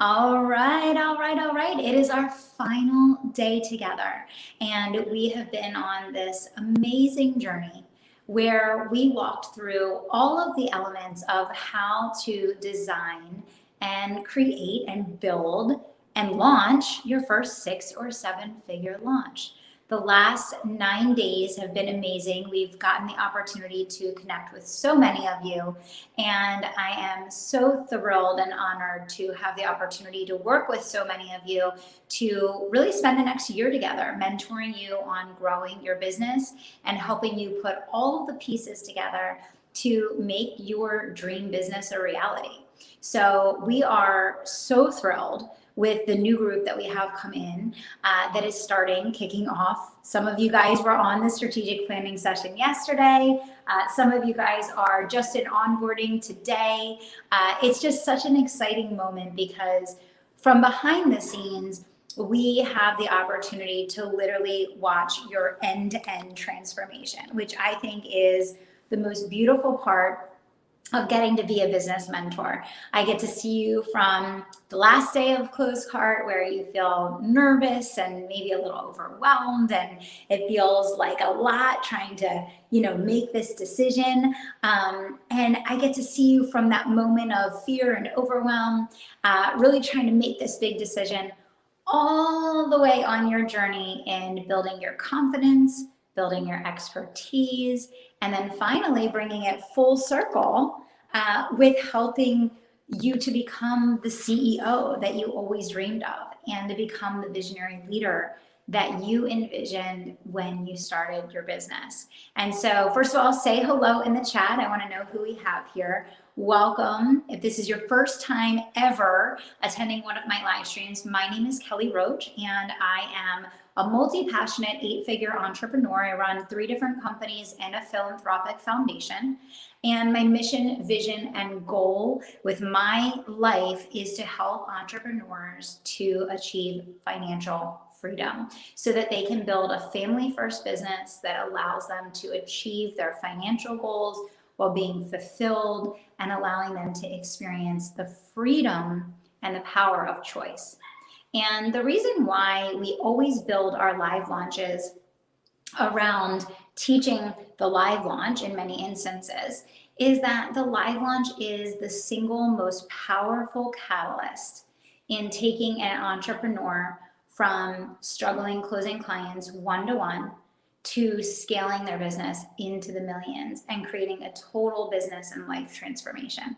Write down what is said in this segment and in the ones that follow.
All right, all right, all right. It is our final day together, and we have been on this amazing journey where we walked through all of the elements of how to design and create and build and launch your first 6 or 7 figure launch. The last 9 days have been amazing. We've gotten the opportunity to connect with so many of you, and I am so thrilled and honored to have the opportunity to work with so many of you to really spend the next year together, mentoring you on growing your business and helping you put all of the pieces together to make your dream business a reality. So we are so thrilled with the new group that we have come in that is kicking off. Some of you guys were on the strategic planning session yesterday. Some of you guys are just in onboarding today. It's just such an exciting moment because from behind the scenes, we have the opportunity to literally watch your end-to-end transformation, which I think is the most beautiful part of getting to be a business mentor. I get to see you from the last day of closed cart where you feel nervous and maybe a little overwhelmed, and it feels like a lot trying to, make this decision. And I get to see you from that moment of fear and overwhelm, really trying to make this big decision, all the way on your journey in building your confidence, building your expertise, and then finally bringing it full circle with helping you to become the CEO that you always dreamed of and to become the visionary leader that you envisioned when you started your business. And so first of all, say hello in the chat. I want to know who we have here. Welcome. If this is your first time ever attending one of my live streams, my name is Kelly Roach, and I am a multi-passionate 8-figure entrepreneur. I run 3 different companies and a philanthropic foundation. And my mission, vision, and goal with my life is to help entrepreneurs to achieve financial freedom so that they can build a family-first business that allows them to achieve their financial goals while being fulfilled and allowing them to experience the freedom and the power of choice. And the reason why we always build our live launches around teaching the live launch in many instances is that the live launch is the single most powerful catalyst in taking an entrepreneur from struggling closing clients one-to-one to scaling their business into the millions and creating a total business and life transformation.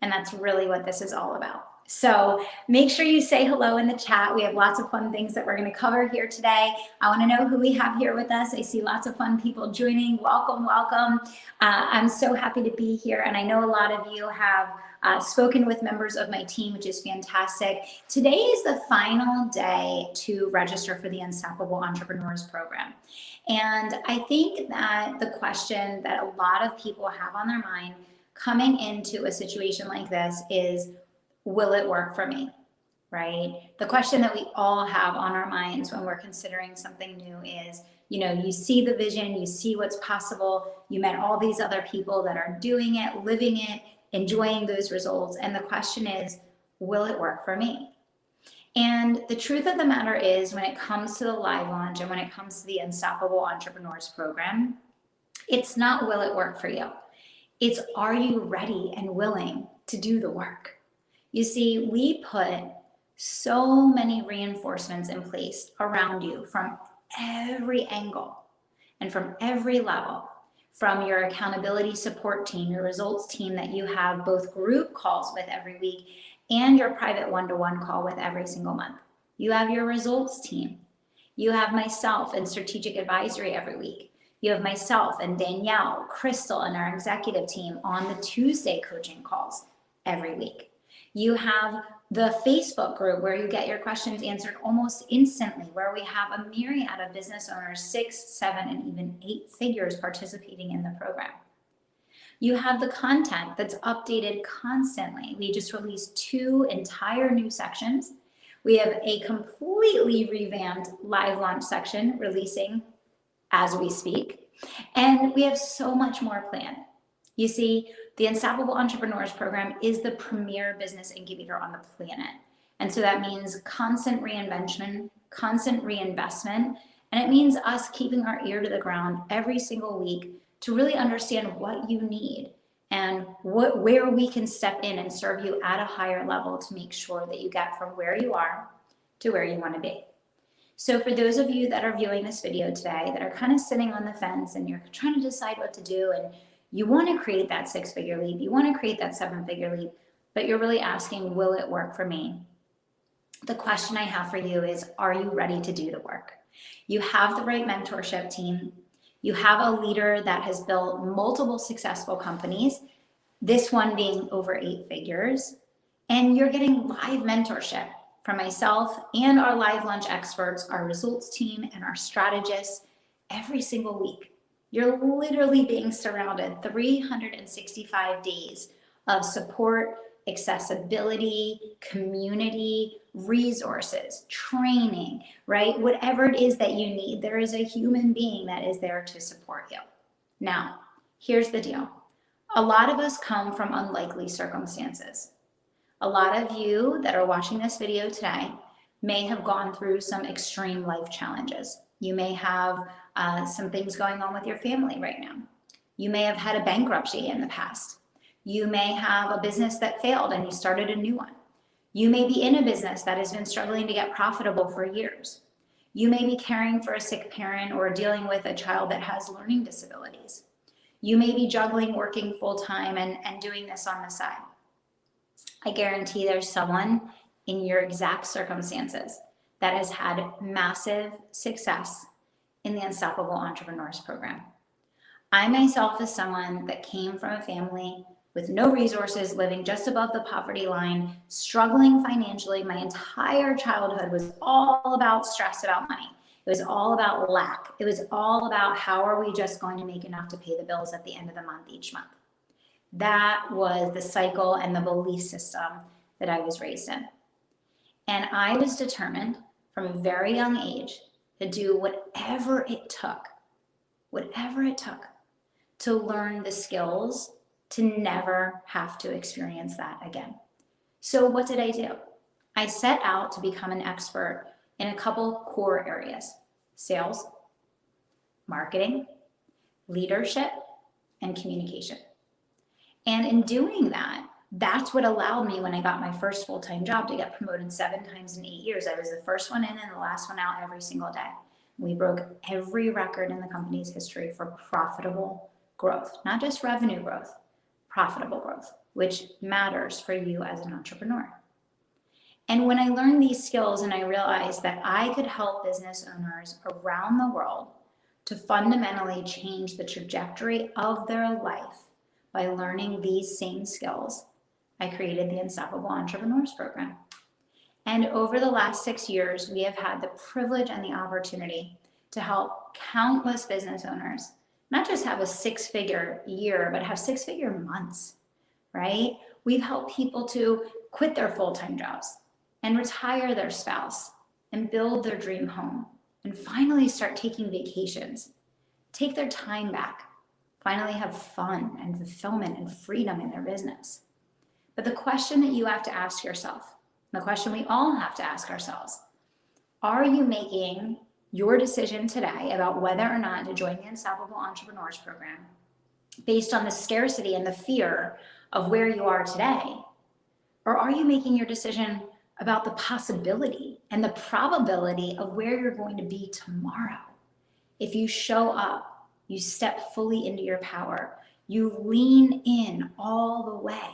And that's really what this is all about. So make sure you say hello in the chat. We have lots of fun things that we're going to cover here today. I want to know who we have here with us. I see lots of fun people joining. Welcome, welcome. I'm so happy to be here. And I know a lot of you have spoken with members of my team, which is fantastic. Today is the final day to register for the Unstoppable Entrepreneurs Program. And I think that the question that a lot of people have on their mind coming into a situation like this is, will it work for me, right? The question that we all have on our minds when we're considering something new is, you see the vision, you see what's possible, you met all these other people that are doing it, living it, enjoying those results. And the question is, will it work for me? And the truth of the matter is, when it comes to the live launch and when it comes to the Unstoppable Entrepreneurs Program, it's not will it work for you? It's, are you ready and willing to do the work? You see, we put so many reinforcements in place around you from every angle and from every level, from your accountability support team, your results team that you have both group calls with every week and your private one-to-one call with every single month. You have your results team. You have myself and strategic advisory every week. You have myself and Danielle, Crystal, and our executive team on the Tuesday coaching calls every week. You have the Facebook group where you get your questions answered almost instantly, where we have a myriad of business owners, 6, 7, and even 8 figures participating in the program. You have the content that's updated constantly. We just released 2 entire new sections. We have a completely revamped live launch section releasing as we speak. And we have so much more planned. You see, the Unstoppable Entrepreneurs Program is the premier business incubator on the planet. And so that means constant reinvention, constant reinvestment, and it means us keeping our ear to the ground every single week to really understand what you need and where we can step in and serve you at a higher level to make sure that you get from where you are to where you want to be. So for those of you that are viewing this video today that are kind of sitting on the fence and you're trying to decide what to do and you want to create that 6-figure leap, you want to create that 7-figure leap, but you're really asking, will it work for me? The question I have for you is, are you ready to do the work? You have the right mentorship team. You have a leader that has built multiple successful companies, this one being over 8 figures, and you're getting live mentorship from myself and our live lunch experts, our results team, and our strategists every single week. You're literally being surrounded 365 days of support, accessibility, community, resources, training, right? Whatever it is that you need, there is a human being that is there to support you. Now, here's the deal. A lot of us come from unlikely circumstances. A lot of you that are watching this video today may have gone through some extreme life challenges. You may have some things going on with your family right now. You may have had a bankruptcy in the past. You may have a business that failed and you started a new one. You may be in a business that has been struggling to get profitable for years. You may be caring for a sick parent or dealing with a child that has learning disabilities. You may be juggling working full-time and doing this on the side. I guarantee there's someone in your exact circumstances that has had massive success in the Unstoppable Entrepreneurs Program. I myself is someone that came from a family with no resources, living just above the poverty line, struggling financially. My entire childhood was all about stress about money. It was all about lack. It was all about how are we just going to make enough to pay the bills at the end of the month each month. That was the cycle and the belief system that I was raised in. And I was determined from a very young age to do whatever it took to learn the skills to never have to experience that again. So what did I do? I set out to become an expert in a couple core areas: sales, marketing, leadership, and communication. And in doing that, that's what allowed me, when I got my first full-time job, to get promoted 7 times in 8 years. I was the first one in and the last one out every single day. We broke every record in the company's history for profitable growth, not just revenue growth, profitable growth, which matters for you as an entrepreneur. And when I learned these skills and I realized that I could help business owners around the world to fundamentally change the trajectory of their life by learning these same skills, I created the Unstoppable Entrepreneurs Program. And over the last 6 years, we have had the privilege and the opportunity to help countless business owners not just have a 6-figure year, but have 6-figure months, right? We've helped people to quit their full-time jobs and retire their spouse and build their dream home and finally start taking vacations, take their time back, finally have fun and fulfillment and freedom in their business. But the question that you have to ask yourself, the question we all have to ask ourselves, are you making your decision today about whether or not to join the Unstoppable Entrepreneurs Program based on the scarcity and the fear of where you are today? Or are you making your decision about the possibility and the probability of where you're going to be tomorrow? If you show up, you step fully into your power, you lean in all the way.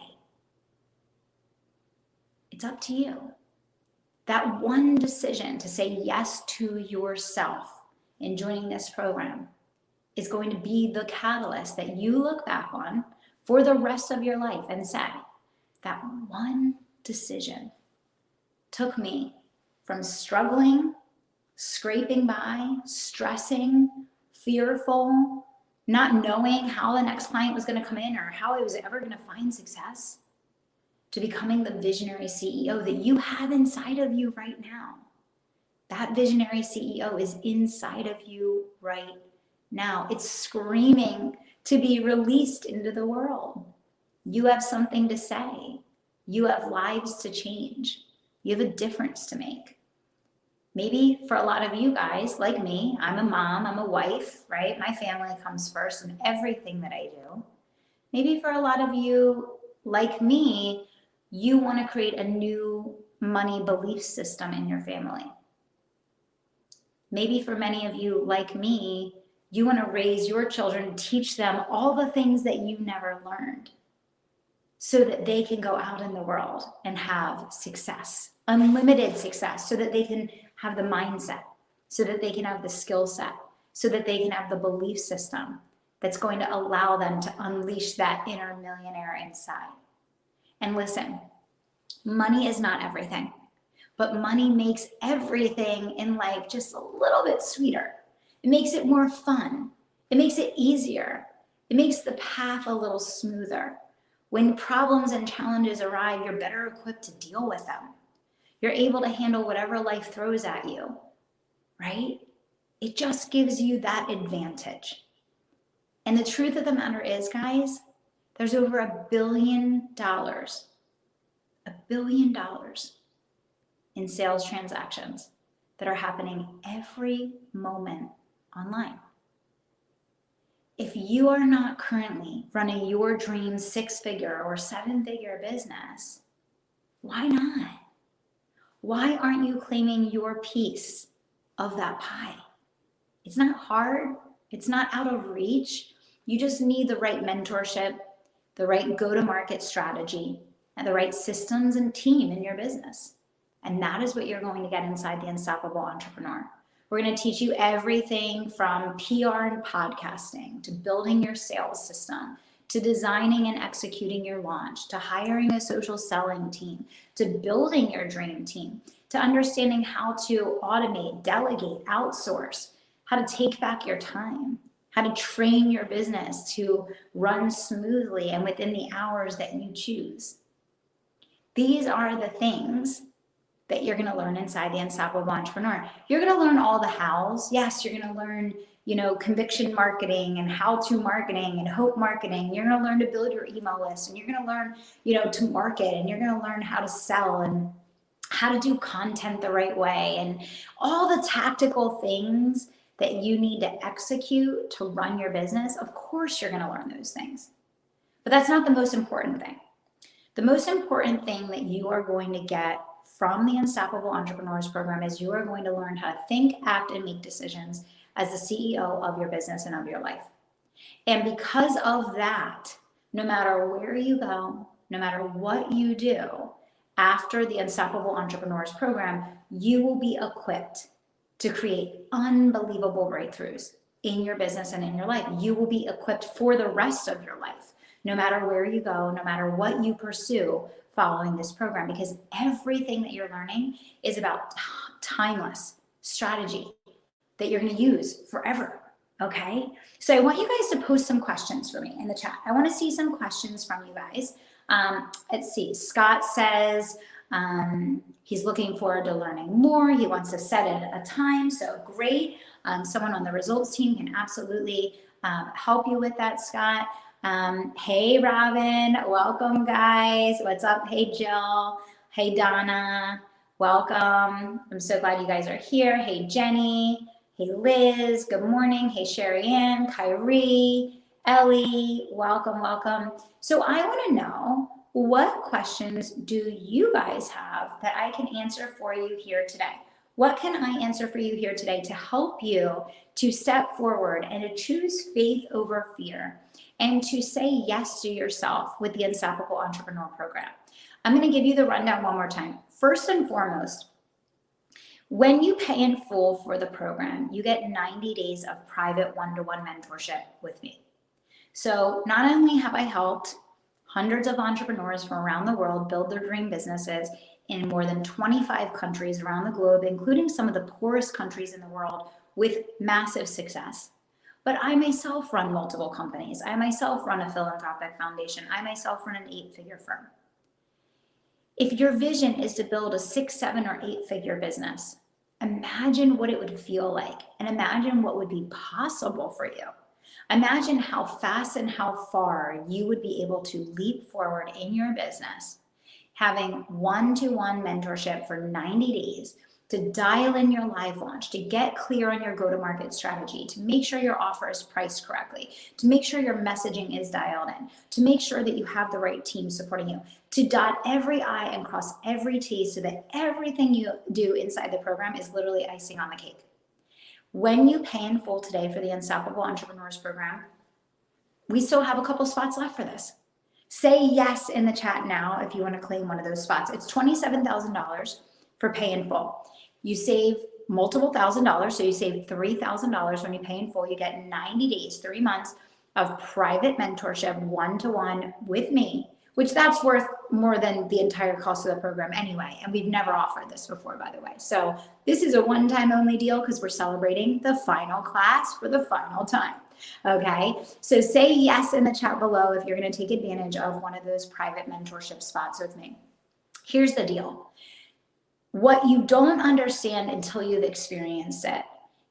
It's up to you. That one decision to say yes to yourself in joining this program is going to be the catalyst that you look back on for the rest of your life and say, that one decision took me from struggling, scraping by, stressing, fearful, not knowing how the next client was going to come in or how I was ever going to find success, to becoming the visionary CEO that you have inside of you right now. That visionary CEO is inside of you right now. It's screaming to be released into the world. You have something to say. You have lives to change. You have a difference to make. Maybe for a lot of you guys, like me, I'm a mom, I'm a wife, right? My family comes first in everything that I do. Maybe for a lot of you, like me, you want to create a new money belief system in your family. Maybe for many of you, like me, you want to raise your children, teach them all the things that you never learned so that they can go out in the world and have success, unlimited success, so that they can have the mindset, so that they can have the skill set, so that they can have the belief system that's going to allow them to unleash that inner millionaire inside. And listen, money is not everything, but money makes everything in life just a little bit sweeter. It makes it more fun. It makes it easier. It makes the path a little smoother. When problems and challenges arrive, you're better equipped to deal with them. You're able to handle whatever life throws at you, right? It just gives you that advantage. And the truth of the matter is, guys, there's over $1 billion in sales transactions that are happening every moment online. If you are not currently running your dream 6-figure or 7-figure business, why not? Why aren't you claiming your piece of that pie? It's not hard. It's not out of reach. You just need the right mentorship, the right go-to-market strategy, and the right systems and team in your business. And that is what you're going to get inside the Unstoppable Entrepreneur. We're going to teach you everything from PR and podcasting, to building your sales system, to designing and executing your launch, to hiring a social selling team, to building your dream team, to understanding how to automate, delegate, outsource, how to take back your time, how to train your business to run smoothly and within the hours that you choose. These are the things that you're going to learn inside the Unstoppable Entrepreneur. You're going to learn all the hows. Yes, you're going to learn, conviction marketing and how-to marketing and hope marketing. You're going to learn to build your email list, and you're going to learn, to market, and you're going to learn how to sell and how to do content the right way and all the tactical things that you need to execute to run your business. Of course, you're going to learn those things, but that's not the most important thing. The most important thing that you are going to get from the Unstoppable Entrepreneurs program is you are going to learn how to think, act, and make decisions as the CEO of your business and of your life. And because of that, no matter where you go, no matter what you do, after the Unstoppable Entrepreneurs program, you will be equipped to create unbelievable breakthroughs in your business and in your life. You will be equipped for the rest of your life, no matter where you go, no matter what you pursue following this program, because everything that you're learning is about timeless strategy that you're going to use forever. Okay. So I want you guys to post some questions for me in the chat. I want to see some questions from you guys. Let's see. Scott says he's looking forward to learning more. He wants to set it a time. So great. Someone on the results team can absolutely help you with that, Scott. Hey, Robin, welcome, guys. What's up? Hey, Jill. Hey, Donna, welcome. I'm so glad you guys are here. Hey, Jenny. Hey, Liz, good morning. Hey, Sherry Ann, Kyrie, Ellie, welcome, welcome. So I want to know, what questions do you guys have that I can answer for you here today? What can I answer for you here today to help you to step forward and to choose faith over fear and to say yes to yourself with the Unstoppable Entrepreneur program? I'm going to give you the rundown one more time. First and foremost, when you pay in full for the program, you get 90 days of private one-to-one mentorship with me. So not only have I helped hundreds of entrepreneurs from around the world build their dream businesses in more than 25 countries around the globe, including some of the poorest countries in the world, with massive success, but I myself run multiple companies. I myself run a philanthropic foundation. I myself run an 8-figure firm. If your vision is to build a 6, 7, or 8-figure business, imagine what it would feel like, and imagine what would be possible for you. Imagine how fast and how far you would be able to leap forward in your business having one-to-one mentorship for 90 days to dial in your live launch, to get clear on your go-to-market strategy, to make sure your offer is priced correctly, to make sure your messaging is dialed in, to make sure that you have the right team supporting you, to dot every I and cross every T so that everything you do inside the program is literally icing on the cake. When you pay in full today for the Unstoppable Entrepreneurs Program, we still have a couple spots left for this. Say yes in the chat now if you want to claim one of those spots. It's $27,000 for pay in full. You save multiple $1,000s, so you save $3,000 when you pay in full. You get 90 days, 3 months of private mentorship, one-to-one with me, which that's worth more than the entire cost of the program anyway. And we've never offered this before, by the way. So this is a one-time only deal because we're celebrating the final class for the final time. Okay, so say yes in the chat below if you're going to take advantage of one of those private mentorship spots with me. Here's the deal. What you don't understand until you've experienced it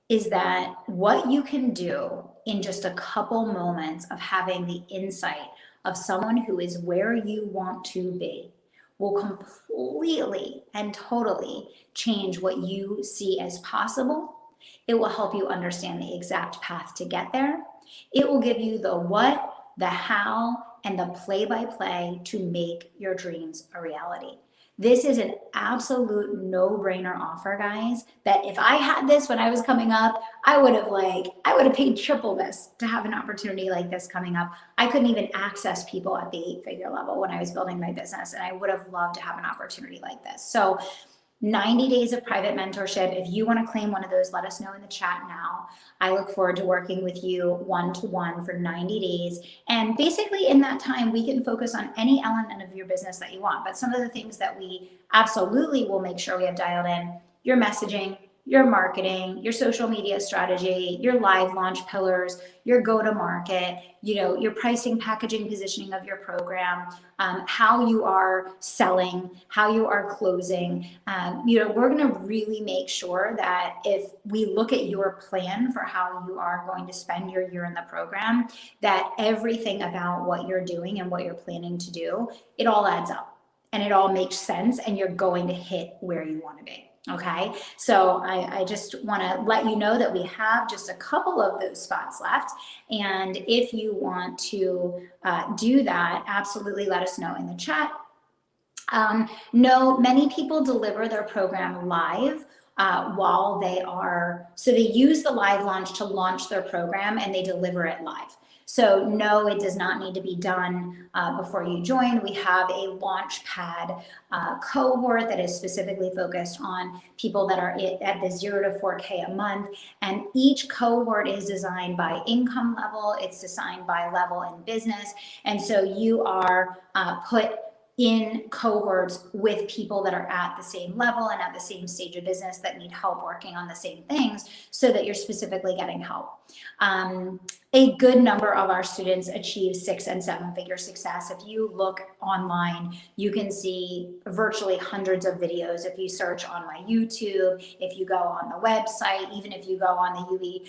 is that what you can do in just a couple moments of having the insight of someone who is where you want to be will completely and totally change what you see as possible. It will help you understand the exact path to get there. It will give you the what, the how, and the play-by-play to make your dreams a reality. This is an absolute no-brainer offer, guys, that if I had this when I was coming up, I would have paid triple this to have an opportunity like this coming up. I couldn't even access people at the 8-figure level when I was building my business, and I would have loved to have an opportunity like this. So 90 days of private mentorship. If you want to claim one of those, let us know in the chat now. I look forward to working with you one-to-one for 90 days. And basically in that time, we can focus on any element of your business that you want. But some of the things that we absolutely will make sure we have dialed in: your messaging, your marketing, your social media strategy, your live launch pillars, your go-to-market, your pricing, packaging, positioning of your program, how you are selling, how you are closing. We're going to really make sure that if we look at your plan for how you are going to spend your year in the program, that everything about what you're doing and what you're planning to do, it all adds up and it all makes sense, and you're going to hit where you want to be. Okay, so I just want to let you know that we have just a couple of those spots left. And if you want to do that, absolutely let us know in the chat. No, many people deliver their program live while so they use the live launch to launch their program and they deliver it live. So no, it does not need to be done before you join. We have a Launchpad cohort that is specifically focused on people that are at the 0 to 4K a month. And each cohort is designed by income level. It's designed by level in business. And so you are put in cohorts with people that are at the same level and at the same stage of business that need help working on the same things, so that you're specifically getting help. A good number of our students achieve 6- and 7-figure success. If you look online, you can see virtually hundreds of videos. If you search on my YouTube, if you go on the website, even if you go on the UE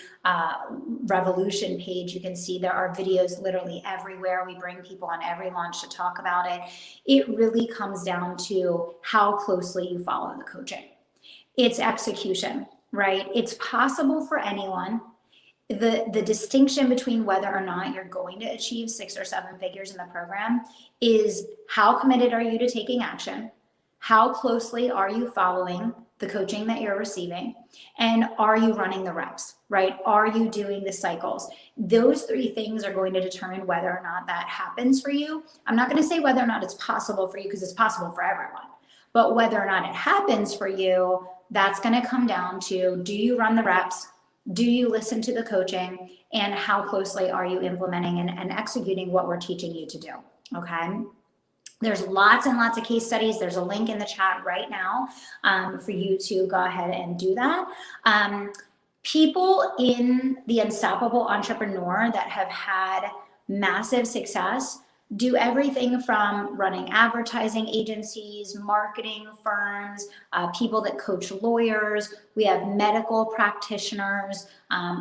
Revolution page, you can see there are videos literally everywhere. We bring people on every launch to talk about it. It really comes down to how closely you follow the coaching. It's execution, right? It's possible for anyone. The distinction between whether or not you're going to achieve 6 or 7 figures in the program is how committed are you to taking action? How closely are you following the coaching that you're receiving? And are you running the reps, right? Are you doing the cycles? Those 3 things are going to determine whether or not that happens for you. I'm not going to say whether or not it's possible for you, because it's possible for everyone. But whether or not it happens for you, that's going to come down to, do you run the reps? Do you listen to the coaching? And how closely are you implementing and executing what we're teaching you to do? Okay. There's lots and lots of case studies. There's a link in the chat right now for you to go ahead and do that. People in the Unstoppable Entrepreneur that have had massive success do everything from running advertising agencies, marketing firms, people that coach lawyers. We have medical practitioners.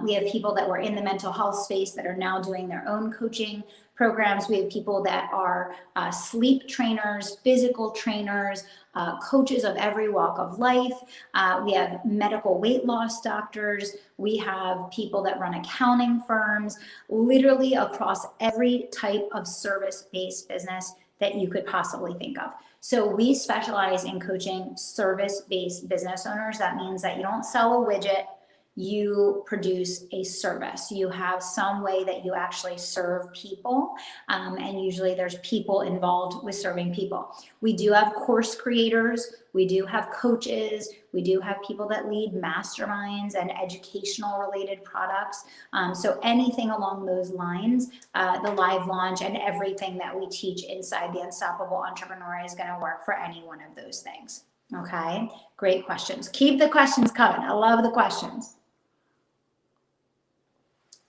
We have people that were in the mental health space that are now doing their own coaching programs. We have people that are sleep trainers, physical trainers, coaches of every walk of life. We have medical weight loss doctors. We have people that run accounting firms, literally across every type of service-based business that you could possibly think of. So we specialize in coaching service-based business owners. That means that you don't sell a widget, you produce a service. You have some way that you actually serve people, and usually there's people involved with serving people. We do have course creators, we do have coaches, we do have people that lead masterminds and educational related products. So anything along those lines, the live launch and everything that we teach inside the Unstoppable Entrepreneur is going to work for any one of those things. Okay, great questions. Keep the questions coming. I love the questions.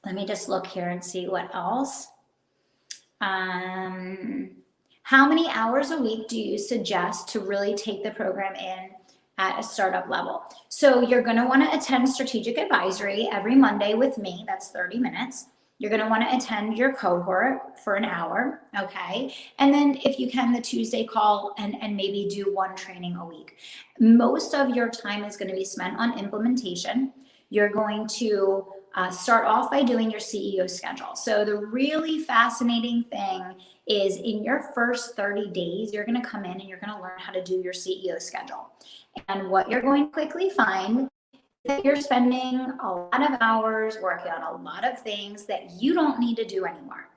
Let me just look here and see what else. How many hours a week do you suggest to really take the program in at a startup level? So you're going to want to attend strategic advisory every Monday with me. That's 30 minutes. You're going to want to attend your cohort for an hour, okay? And then if you can, the Tuesday call and maybe do one training a week. Most of your time is going to be spent on implementation. You're going to start off by doing your CEO schedule. So the really fascinating thing is in your first 30 days, you're going to come in and you're going to learn how to do your CEO schedule. And what you're going to quickly find that you're spending a lot of hours working on a lot of things that you don't need to do anymore.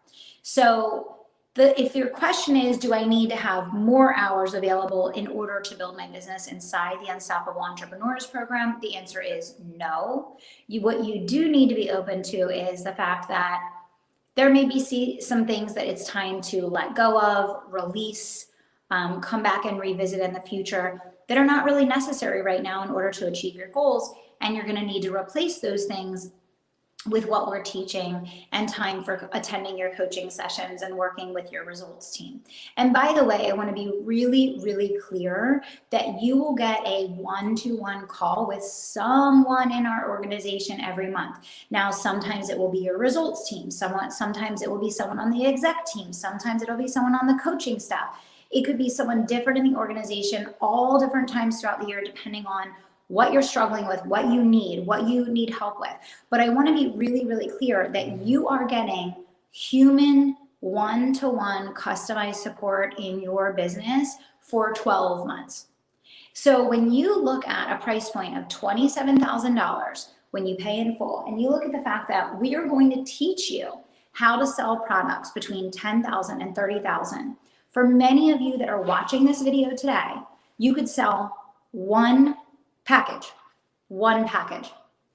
So if your question is, do I need to have more hours available in order to build my business inside the Unstoppable Entrepreneurs program? The answer is no. What you do need to be open to is the fact that there may be some things that it's time to let go of, release, come back and revisit in the future that are not really necessary right now in order to achieve your goals. And you're going to need to replace those things with what we're teaching and time for attending your coaching sessions and working with your results team. And by the way, I want to be really, really clear that you will get a one-to-one call with someone in our organization every month. Now, sometimes it will be your results team, sometimes it will be someone on the exec team, sometimes it'll be someone on the coaching staff. It could be someone different in the organization, all different times throughout the year, depending on what you're struggling with, what you need help with. But I want to be really, really clear that you are getting human one-to-one customized support in your business for 12 months. So when you look at a price point of $27,000 when you pay in full, and you look at the fact that we are going to teach you how to sell products between $10,000 and $30,000. For many of you that are watching this video today, you could sell one package,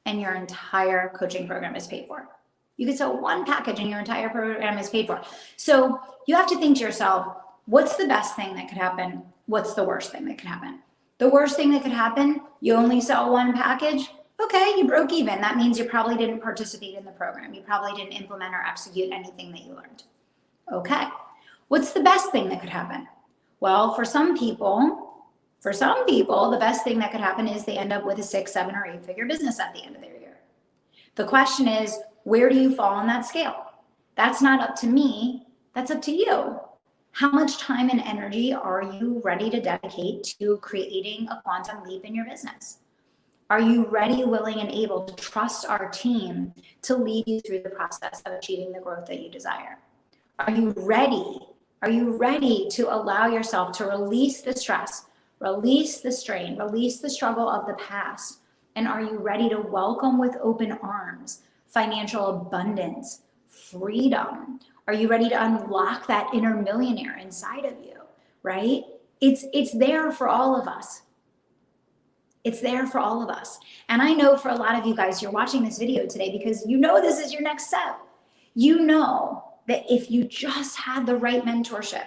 and your entire coaching program is paid for. You could sell one package and your entire program is paid for. So you have to think to yourself, what's the best thing that could happen? What's the worst thing that could happen? The worst thing that could happen, you only sell one package. Okay, you broke even. That means you probably didn't participate in the program. You probably didn't implement or execute anything that you learned. Okay, what's the best thing that could happen? Well, for some people, the best thing that could happen is they end up with a 6, 7, or 8-figure business at the end of their year. The question is, where do you fall on that scale? That's not up to me, that's up to you. How much time and energy are you ready to dedicate to creating a quantum leap in your business? Are you ready, willing, and able to trust our team to lead you through the process of achieving the growth that you desire? Are you ready? Are you ready to allow yourself to release the stress, release the strain, release the struggle of the past? And are you ready to welcome with open arms financial abundance, freedom? Are you ready to unlock that inner millionaire inside of you, right? It's there for all of us. It's there for all of us. And I know for a lot of you guys, you're watching this video today because you know this is your next step. You know that if you just had the right mentorship,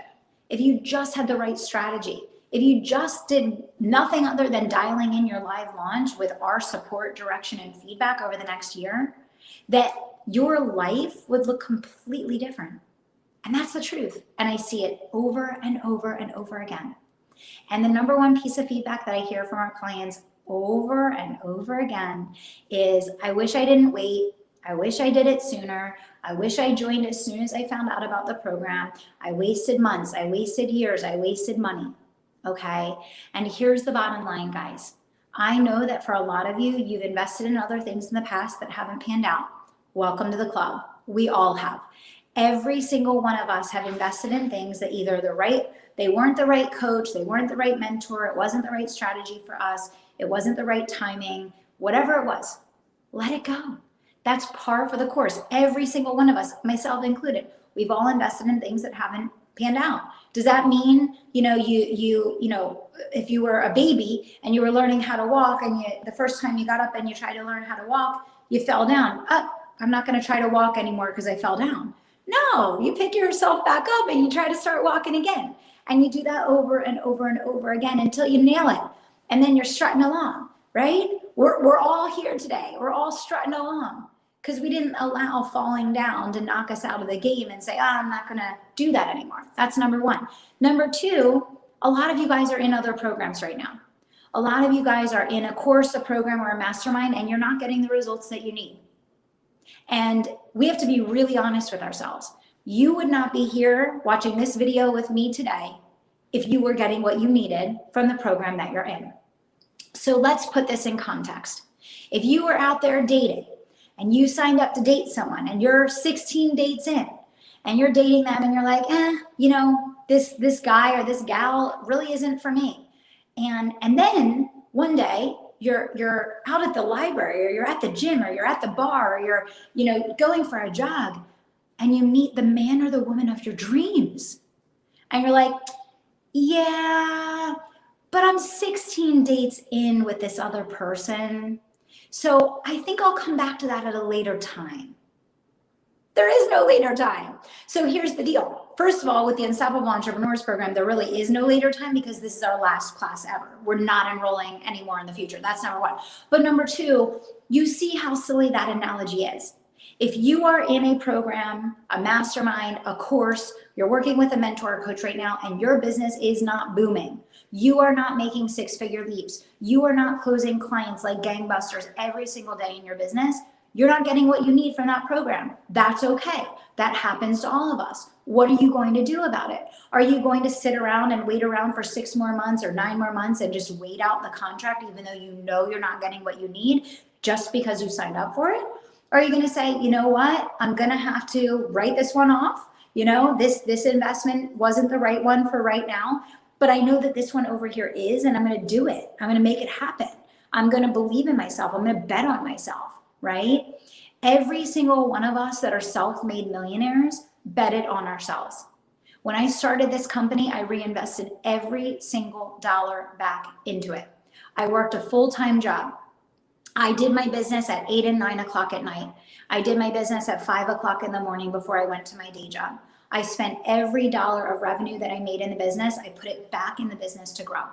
if you just had the right strategy, if you just did nothing other than dialing in your live launch with our support, direction, and feedback over the next year, that your life would look completely different. And that's the truth. And I see it over and over and over again. And the number one piece of feedback that I hear from our clients over and over again is, I wish I didn't wait. I wish I did it sooner. I wish I joined as soon as I found out about the program. I wasted months, I wasted years, I wasted money. Okay? And here's the bottom line, guys. I know that for a lot of you, you've invested in other things in the past that haven't panned out. Welcome to the club. We all have. Every single one of us have invested in things that either they weren't the right coach, they weren't the right mentor, it wasn't the right strategy for us, it wasn't the right timing, whatever it was. Let it go. That's par for the course. Every single one of us, myself included, we've all invested in things that haven't panned out. Does that mean, if you were a baby and you were learning how to walk and the first time you got up and you tried to learn how to walk, you fell down. I'm not going to try to walk anymore because I fell down. No, you pick yourself back up and you try to start walking again. And you do that over and over and over again until you nail it. And then you're strutting along, right? We're all here today. We're all strutting along because we didn't allow falling down to knock us out of the game and say, I'm not going to do that anymore. That's number one. Number two, a lot of you guys are in other programs right now. A lot of you guys are in a course, a program, or a mastermind, and you're not getting the results that you need. And we have to be really honest with ourselves. You would not be here watching this video with me today if you were getting what you needed from the program that you're in. So let's put this in context. If you were out there dating and you signed up to date someone and you're 16 dates in and you're dating them and you're like, this guy or this gal really isn't for me. And then one day you're out at the library or you're at the gym or you're at the bar or you're going for a jog and you meet the man or the woman of your dreams. And you're like, yeah, but I'm 16 dates in with this other person. So I think I'll come back to that at a later time. There is no later time. So here's the deal. First of all, with the Unstoppable Entrepreneurs Program, there really is no later time because this is our last class ever. We're not enrolling anymore in the future. That's number one. But number two, you see how silly that analogy is. If you are in a program, a mastermind, a course, you're working with a mentor or coach right now, and your business is not booming, you are not making six-figure leaps, you are not closing clients like gangbusters every single day in your business, you're not getting what you need from that program. That's okay. That happens to all of us. What are you going to do about it? Are you going to sit around and wait around for 6 more months or 9 more months and just wait out the contract even though you know you're not getting what you need just because you signed up for it? Or are you going to say, you know what, I'm going to have to write this one off. This investment wasn't the right one for right now, but I know that this one over here is, and I'm going to do it. I'm going to make it happen. I'm going to believe in myself. I'm going to bet on myself, right? Every single one of us that are self-made millionaires betted on ourselves. When I started this company, I reinvested every single dollar back into it. I worked a full-time job. I did my business at 8 and 9 o'clock at night. I did my business at 5 o'clock in the morning before I went to my day job. I spent every dollar of revenue that I made in the business, I put it back in the business to grow.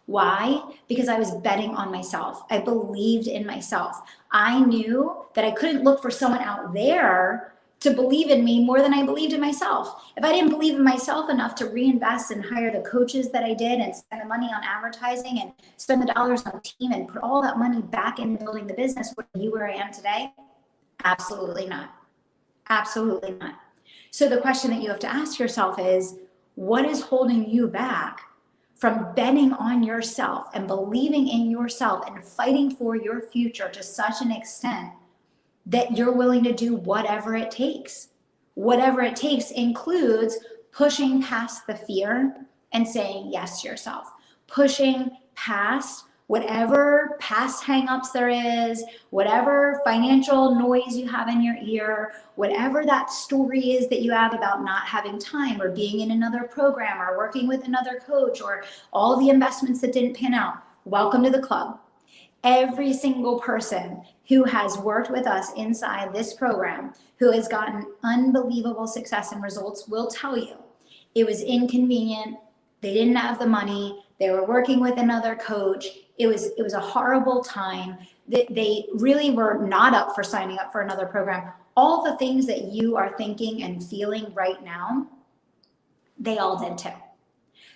Why? Because I was betting on myself. I believed in myself. I knew that I couldn't look for someone out there to believe in me more than I believed in myself. If I didn't believe in myself enough to reinvest and hire the coaches that I did and spend the money on advertising and spend the dollars on the team and put all that money back in building the business, would you where I am today? Absolutely not. Absolutely not. So the question that you have to ask yourself is, what is holding you back from betting on yourself and believing in yourself and fighting for your future to such an extent that you're willing to do whatever it takes? Whatever it takes includes pushing past the fear and saying yes to yourself, pushing past whatever past hangups there is, whatever financial noise you have in your ear, whatever that story is that you have about not having time or being in another program or working with another coach or all the investments that didn't pan out. Welcome to the club. Every single person who has worked with us inside this program, who has gotten unbelievable success and results, will tell you it was inconvenient. They didn't have the money. They were working with another coach. It was a horrible time. They really were not up for signing up for another program. All the things that you are thinking and feeling right now, they all did too.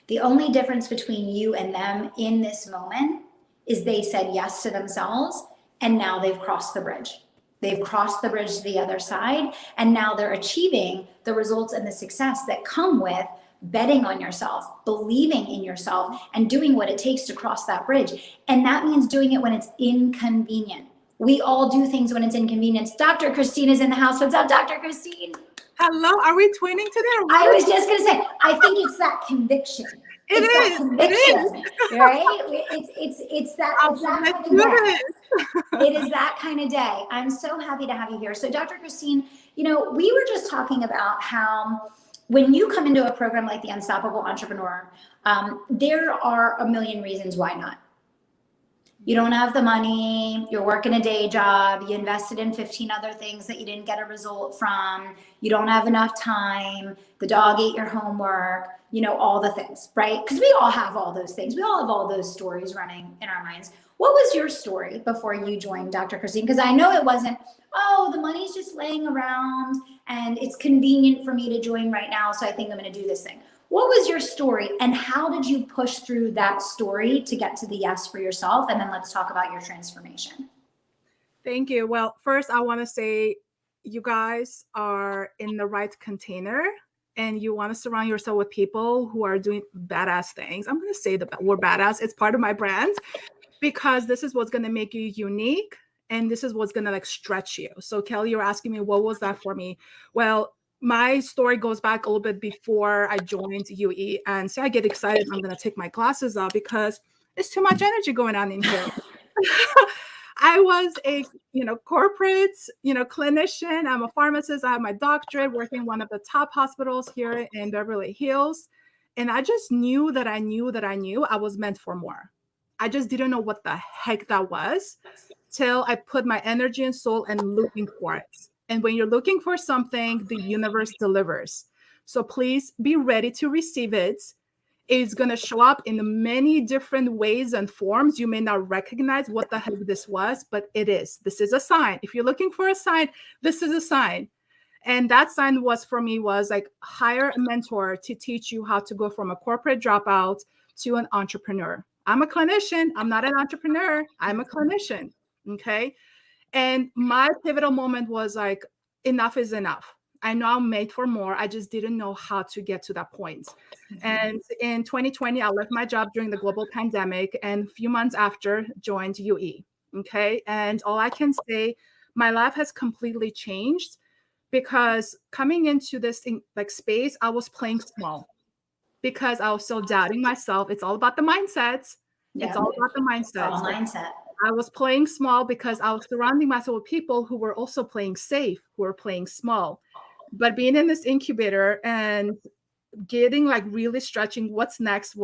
The only difference between you and them in this moment is they said yes to themselves, and now they've crossed the bridge. They've crossed the bridge to the other side, and now they're achieving the results and the success that come with betting on yourself, believing in yourself, and doing what it takes to cross that bridge. And that means doing it when it's inconvenient. We all do things when it's inconvenient. Dr. Christine is in the house. What's up, Dr. Christine? Hello, are we twinning today? I was just going to say, I think it's that conviction. That conviction, right? It's that kind of day. It is that kind of day. I'm so happy to have you here. So Dr. Christine, we were just talking about how when you come into a program like the Unstoppable Entrepreneur, there are a million reasons why not. You don't have the money, you're working a day job, you invested in 15 other things that you didn't get a result from, you don't have enough time, the dog ate your homework, all the things, right? Because we all have all those things. We all have all those stories running in our minds. What was your story before you joined Dr. Christine? Because I know it wasn't, oh, the money's just laying around and it's convenient for me to join right now, so I think I'm going to do this thing. What was your story, and how did you push through that story to get to the yes for yourself? And then let's talk about your transformation. Thank you. Well, first I want to say you guys are in the right container, and you want to surround yourself with people who are doing badass things. I'm going to say the word badass. It's part of my brand, because this is what's going to make you unique, and this is what's going to stretch you. So Kelly, you're asking me, what was that for me? Well, my story goes back a little bit before I joined UE. And so I get excited. I'm going to take my glasses off because it's too much energy going on in here. I was a, corporate, clinician. I'm a pharmacist. I have my doctorate working in one of the top hospitals here in Beverly Hills. And I just knew that I was meant for more. I just didn't know what the heck that was till I put my energy and soul and looking for it. And when you're looking for something, the universe delivers. So please be ready to receive it. It's going to show up in many different ways and forms. You may not recognize what the heck this was, but it is. This is a sign. If you're looking for a sign, this is a sign. And that sign was hire a mentor to teach you how to go from a corporate dropout to an entrepreneur. I'm a clinician. I'm not an entrepreneur. I'm a clinician. Okay. And my pivotal moment was enough is enough. I know I'm made for more. I just didn't know how to get to that point. And in 2020, I left my job during the global pandemic, and a few months after joined UE. Okay. And all I can say, my life has completely changed, because coming into this space, I was playing small because I was still doubting myself. It's all about the mindset. Yeah. It's all about the mindset. It's all mindset. I was playing small because I was surrounding myself with people who were also playing safe, who were playing small. But being in this incubator and getting really stretching, what's next?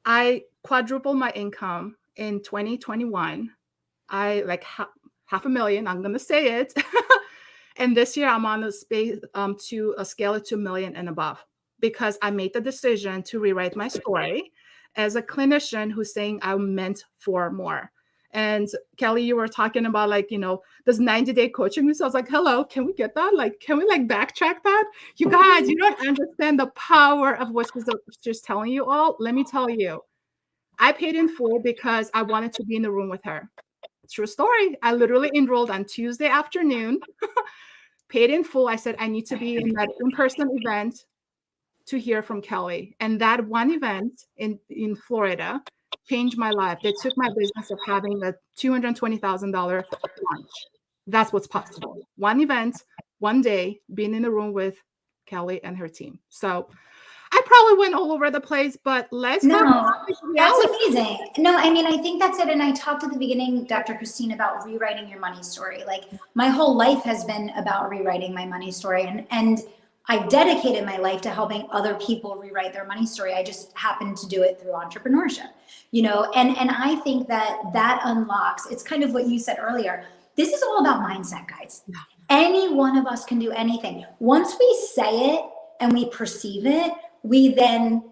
I quadrupled my income in 2021. I $500,000, I'm going to say it. And this year I'm on a space to scale it to $1 million and above, because I made the decision to rewrite my story as a clinician who's saying I'm meant for more. And Kelly, you were talking about this 90-day coaching. So I was like, hello, can we get that? Can we backtrack that? You guys, you don't understand the power of what she's just telling you all. Let me tell you, I paid in full because I wanted to be in the room with her. True story. I literally enrolled on Tuesday afternoon, paid in full. I said, I need to be in that in-person event to hear from Kelly. And that one event in Florida changed my life. They took my business of having a $220,000 launch. That's what's possible. One event, one day, being in the room with Kelly and her team. So I probably went all over the place, but let's No, that's amazing. No, I mean, I think that's it. And I talked at the beginning, Dr. Christine, about rewriting your money story. My whole life has been about rewriting my money story. And I've dedicated my life to helping other people rewrite their money story. I just happen to do it through entrepreneurship, and I think that unlocks, it's kind of what you said earlier. This is all about mindset, guys. Yeah. Any one of us can do anything. Once we say it and we perceive it, we then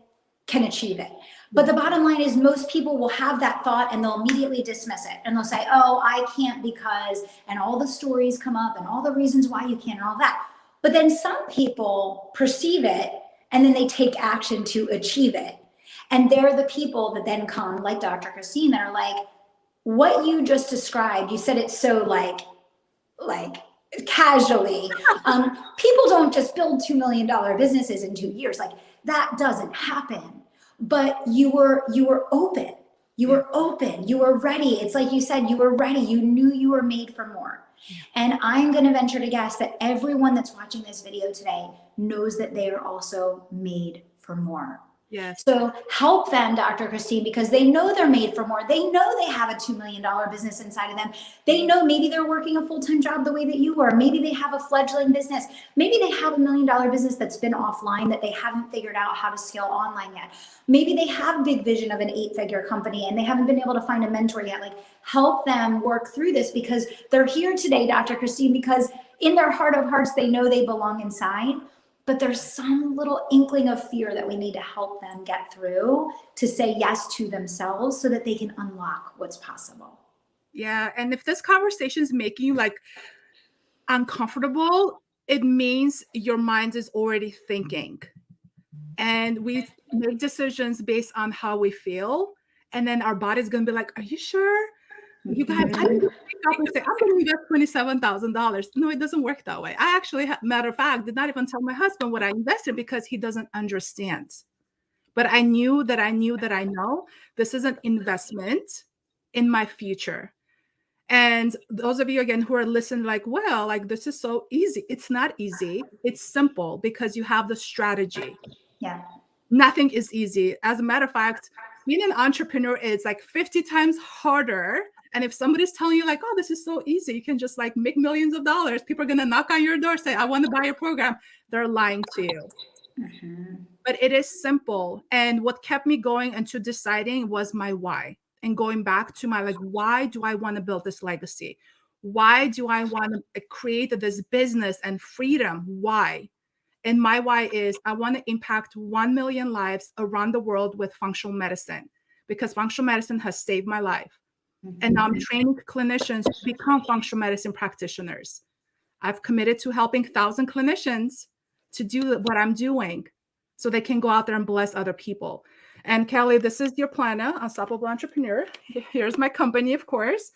can achieve it. But the bottom line is most people will have that thought and they'll immediately dismiss it. And they'll say, oh, I can't because, and all the stories come up and all the reasons why you can't and all that. But then some people perceive it and then they take action to achieve it. And they're the people that then come, like Dr. Christine, that are like, what you just described, you said it so like casually. People don't just build $2 million businesses in 2 years. Like that doesn't happen. But you were open. You were open. You were ready. It's like you said, you were ready. You knew you were made for more. And I'm going to venture to guess that everyone that's watching this video today knows that they are also made for more. Yes. So help them, Dr. Christine, because they know they're made for more. They know they have a $2 million business inside of them. They know maybe they're working a full-time job the way that you were. Maybe they have a fledgling business. Maybe they have $1 million business that's been offline that they haven't figured out how to scale online yet. Maybe they have a big vision of an 8-figure company and they haven't been able to find a mentor yet. Like help them work through this because they're here today, Dr. Christine, because in their heart of hearts, they know they belong inside. But there's some little inkling of fear that we need to help them get through to say yes to themselves so that they can unlock what's possible. Yeah. And if this conversation is making you like uncomfortable, it means your mind is already thinking. And we make decisions based on how we feel. And then our body's going to be like, are you sure? You guys, I didn't just wake up and say, I'm going to invest $27,000. No, it doesn't work that way. I actually, matter of fact, did not even tell my husband what I invested because he doesn't understand. But I knew that I know this is an investment in my future. And those of you, again, who are listening, like, well, like, this is so easy. It's not easy. It's simple because you have the strategy. Yeah. Nothing is easy. As a matter of fact, being an entrepreneur is like 50 times harder. And if somebody's telling you like, oh, this is so easy, you can just like make millions of dollars. People are going to knock on your door, say, I want to buy your program. They're lying to you. Mm-hmm. But it is simple. And what kept me going into deciding was my why. And going back to my, like, why do I want to build this legacy? Why do I want to create this business and freedom? Why? And my why is I want to impact 1 million lives around the world with functional medicine because functional medicine has saved my life. Mm-hmm. And now I'm training clinicians to become functional medicine practitioners. I've committed to helping 1,000 clinicians to do what I'm doing so they can go out there and bless other people. And Kelly, this is your planner, Unstoppable Entrepreneur. Here's my company, of course.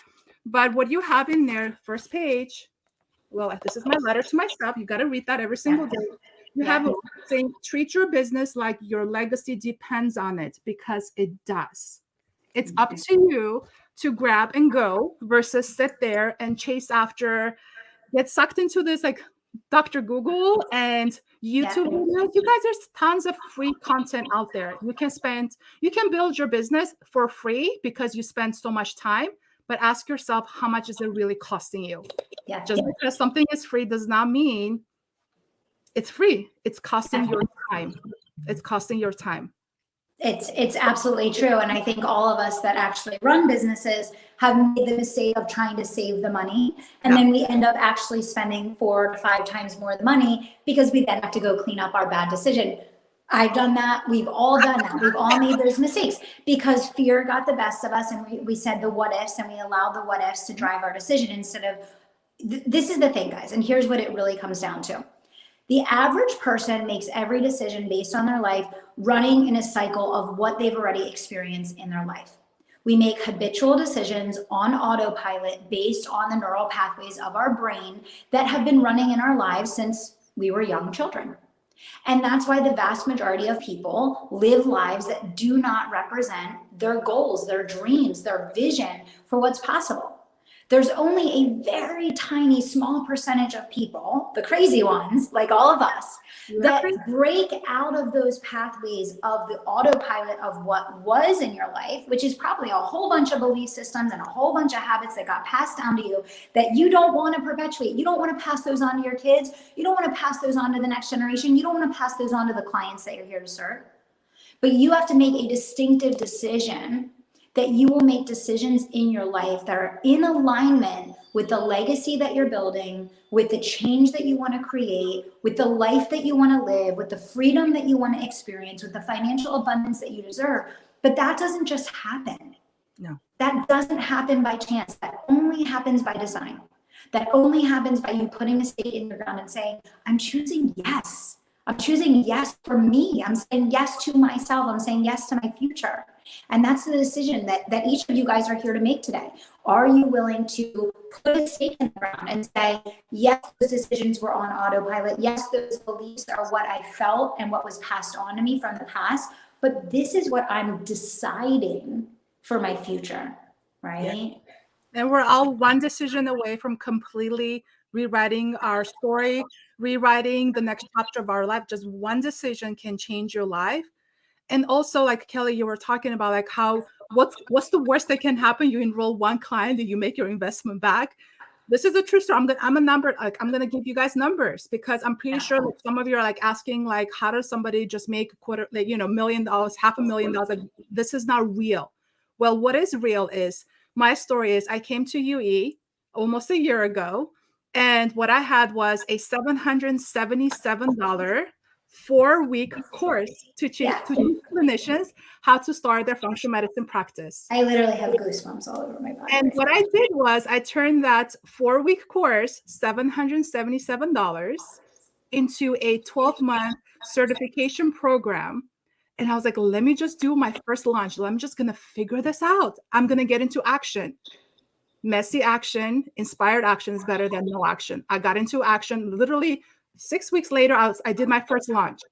But what you have in there, first page, well, this is my letter to myself. You got to read that every single day. You have a saying, treat your business like your legacy depends on it because it does. It's up to you to grab and go versus sit there and chase after, get sucked into this like Dr. Google and YouTube videos. You guys, there's tons of free content out there. You can build your business for free because you spend so much time, but ask yourself, how much is it really costing you? Yeah. Just because something is free does not mean it's free. It's costing your time. It's costing your time. It's absolutely true. And I think all of us that actually run businesses have made the mistake of trying to save the money. And then we end up actually spending 4 to 5 times more the money because we then have to go clean up our bad decision. I've done that. We've all done that. We've all made those mistakes because fear got the best of us. And we said the what ifs and we allowed the what ifs to drive our decision instead of, this is the thing, guys. And here's what it really comes down to. The average person makes every decision based on their life running in a cycle of what they've already experienced in their life. We make habitual decisions on autopilot based on the neural pathways of our brain that have been running in our lives since we were young children. And that's why the vast majority of people live lives that do not represent their goals, their dreams, their vision for what's possible. There's only a very tiny, small percentage of people, the crazy ones, like all of us, that break out of those pathways of the autopilot of what was in your life, which is probably a whole bunch of belief systems and a whole bunch of habits that got passed down to you that you don't want to perpetuate. You don't want to pass those on to your kids. You don't want to pass those on to the next generation. You don't want to pass those on to the clients that you're here to serve. But you have to make a distinctive decision that you will make decisions in your life that are in alignment with the legacy that you're building, with the change that you want to create, with the life that you want to live, with the freedom that you want to experience, with the financial abundance that you deserve. But that doesn't just happen. No. That doesn't happen by chance. That only happens by design. That only happens by you putting a stake in your ground and saying, I'm choosing yes. I'm choosing yes for me. I'm saying yes to myself. I'm saying yes to my future. And that's the decision that each of you guys are here to make today. Are you willing to put a stake in the ground and say, yes, those decisions were on autopilot. Yes, those beliefs are what I felt and what was passed on to me from the past. But this is what I'm deciding for my future, right? Yeah. And we're all one decision away from completely rewriting our story, rewriting the next chapter of our life. Just one decision can change your life. And also, like Kelly, you were talking about like how what's the worst that can happen? You enroll one client and you make your investment back. This is a true story. I'm gonna give you guys numbers because I'm pretty sure like some of you are like asking like how does somebody just make a quarter, like $1 million, $500,000? Like this is not real. Well, what is real is my story is I came to UE almost a year ago, and what I had was a $777 4-week course to teach clinicians how to start their functional medicine practice. I literally have goosebumps all over my body. And what I did was I turned that 4-week course, $777, into a 12-month certification program. And I was like, let me just do my first launch. I'm just going to figure this out. I'm going to get into action. Messy action, inspired action is better than no action. I got into action. Literally 6 weeks later, I did my first launch.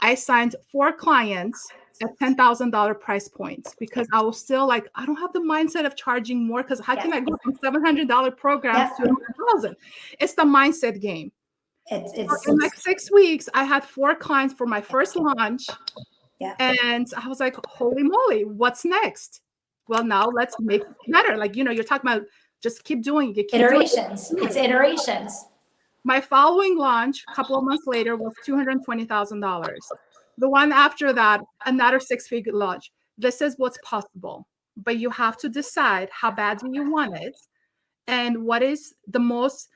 I signed 4 clients at $10,000 price points because I was still like, I don't have the mindset of charging more because how can I go from $700 programs to $1,000? It's the mindset game. In like 6 weeks, I had 4 clients for my first launch. Yeah. And I was like, holy moly, what's next? Well, now let's make it better. Like, you're talking about just keep doing it. Iterations. It's iterations. My following launch, a couple of months later, was $220,000. The one after that, another 6-figure launch. This is what's possible. But you have to decide how bad do you want it and what is the most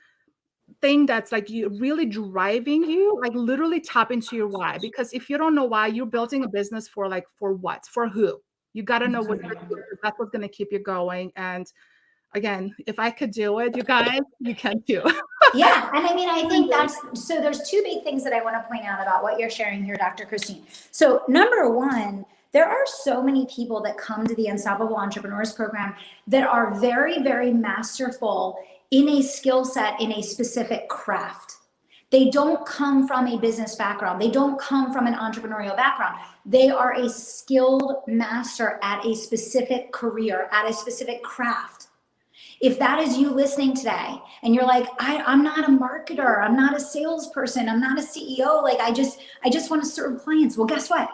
thing that's like you really driving you, like literally tap into your why. Because if you don't know why, you're building a business for what? For who? You got to know what you're doing. That's what's going to keep you going. And again, if I could do it, you guys, you can too. Yeah. And I mean, I think so there's 2 big things that I want to point out about what you're sharing here, Dr. Christine. So number one, there are so many people that come to the Unstoppable Entrepreneurs Program that are very, very masterful in a skill set, in a specific craft. They don't come from a business background. They don't come from an entrepreneurial background. They are a skilled master at a specific career, at a specific craft. If that is you listening today and you're like, I'm not a marketer, I'm not a salesperson, I'm not a CEO, like I just want to serve clients. Well, guess what?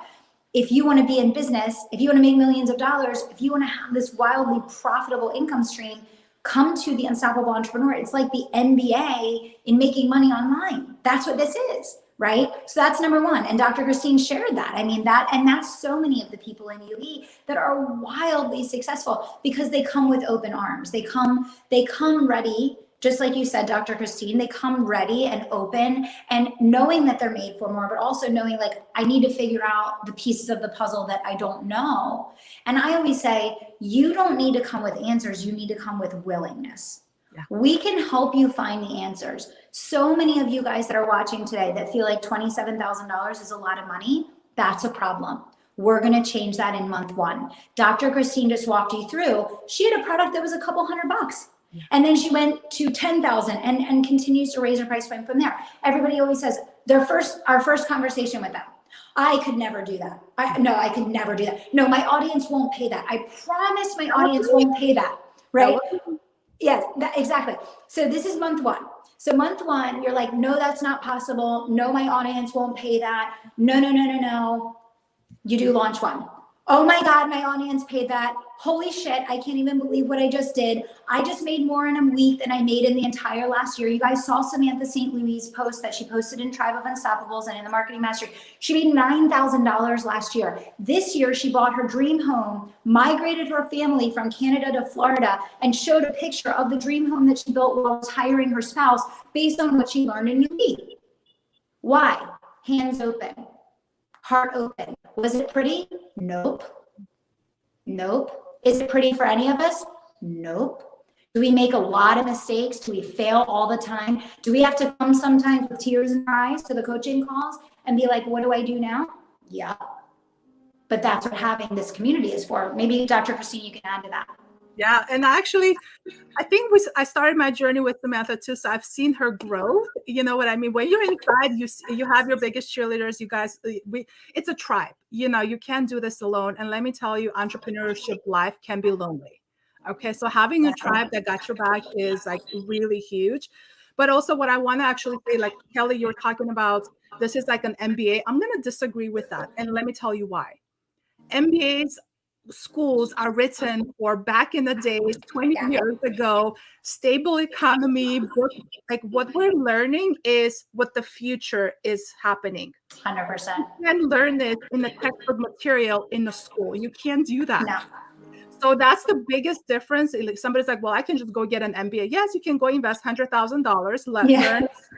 If you want to be in business, if you want to make millions of dollars, if you want to have this wildly profitable income stream, come to the Unstoppable Entrepreneur. It's like the MBA in making money online. That's what this is, right? So that's number one. And Dr. Christine shared that. I mean, that's so many of the people in UE that are wildly successful because they come with open arms. They come ready, just like you said, Dr. Christine, they come ready and open and knowing that they're made for more, but also knowing like, I need to figure out the pieces of the puzzle that I don't know. And I always say, you don't need to come with answers. You need to come with willingness. Yeah. We can help you find the answers. So many of you guys that are watching today that feel like $27,000 is a lot of money, that's a problem. We're going to change that in month 1. Dr. Christine just walked you through. She had a product that was a couple $100. And then she went to 10,000 and continues to raise her price point from there. Everybody always says our first conversation with them, I could never do that. I could never do that. No, my audience won't pay that. I promise my audience won't pay that. Right? Yes, exactly. So this is month 1. So month 1, you're like, no, that's not possible. No, my audience won't pay that. No. You do launch 1. Oh my God, my audience paid that. Holy shit, I can't even believe what I just did. I just made more in a week than I made in the entire last year. You guys saw Samantha St. Louis' post that she posted in Tribe of Unstoppables and in the Marketing Mastery. She made $9,000 last year. This year, she bought her dream home, migrated her family from Canada to Florida, and showed a picture of the dream home that she built while hiring her spouse based on what she learned in UE. Why? Hands open. Heart open. Was it pretty? Nope. Is it pretty for any of us? Nope. Do we make a lot of mistakes? Do we fail all the time? Do we have to come sometimes with tears in our eyes to the coaching calls and be like, what do I do now? Yeah. But that's what having this community is for. Maybe Dr. Christine, you can add to that. Yeah, and actually, I think I started my journey with Samantha too, so I've seen her growth. You know what I mean? When you're inside, you have your biggest cheerleaders. You guys, it's a tribe. You know, you can't do this alone. And let me tell you, entrepreneurship life can be lonely. Okay, so having a tribe that got your back is like really huge. But also, what I want to actually say, like Kelly, you're talking about this is like an MBA. I'm going to disagree with that, and let me tell you why. MBAs schools are written for back in the days, 20 years ago, stable economy, book, like what we're learning is what the future is happening. 100%. You can learn this in the textbook material in the school. You can't do that. No. So that's the biggest difference. Like somebody's like, well, I can just go get an MBA. Yes, you can go invest $100,000, learn. You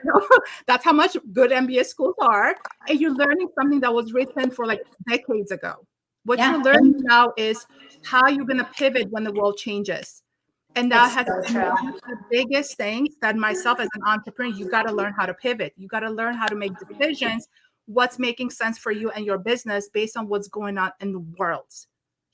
know, that's how much good MBA schools are. And you're learning something that was written for like decades ago. What you're learning now is how you're going to pivot when the world changes. And that has been one of the biggest things that myself as an entrepreneur, you got to learn how to pivot. You got to learn how to make decisions, what's making sense for you and your business based on what's going on in the world.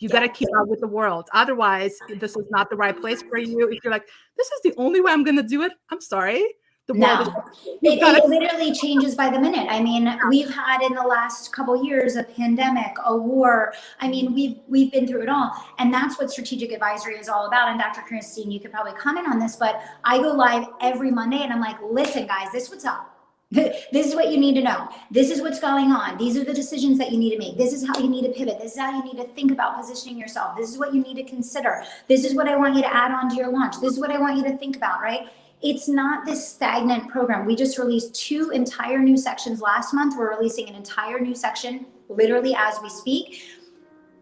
You got to keep up with the world. Otherwise, this is not the right place for you. If you're like, this is the only way I'm going to do it, I'm sorry. The world it literally changes by the minute. I mean, we've had in the last couple of years a pandemic, a war. I mean, we've been through it all, and that's what strategic advisory is all about. And Dr. Christine, you could probably comment on this, but I go live every Monday, and I'm like, listen, guys, this is what's up. This is what you need to know. This is what's going on. These are the decisions that you need to make. This is how you need to pivot. This is how you need to think about positioning yourself. This is what you need to consider. This is what I want you to add on to your launch. This is what I want you to think about, right? It's not this stagnant program. We just released 2 entire new sections last month. We're releasing an entire new section literally as we speak.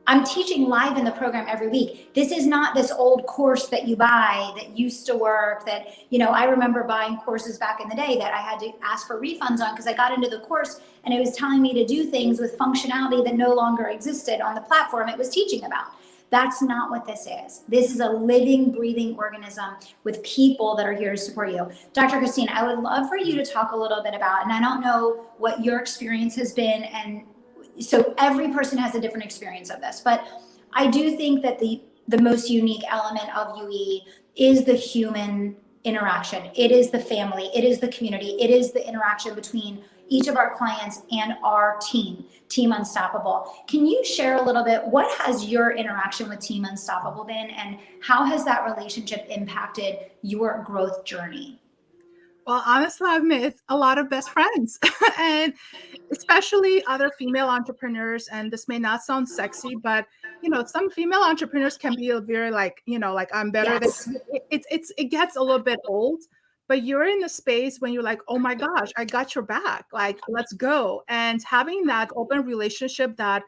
I'm teaching live in the program every week. This is not this old course that you buy that used to work that, you know, I remember buying courses back in the day that I had to ask for refunds on because I got into the course and it was telling me to do things with functionality that no longer existed on the platform it was teaching about. That's not what this is. This is a living, breathing organism with people that are here to support you. Dr. Christine, I would love for you to talk a little bit about, and I don't know what your experience has been, and so every person has a different experience of this, but I do think that the most unique element of UE is the human interaction. It is the family, it is the community, it is the interaction between each of our clients and our team Unstoppable. Can you share a little bit, what has your interaction with Team Unstoppable been, and how has that relationship impacted your growth journey? Well, honestly, I've made a lot of best friends and especially other female entrepreneurs. And this may not sound sexy, but you know, some female entrepreneurs can be very like, you know, like I'm better than it gets a little bit old, but you're in a space when you're like, oh my gosh, I got your back. Like, let's go. And having that open relationship that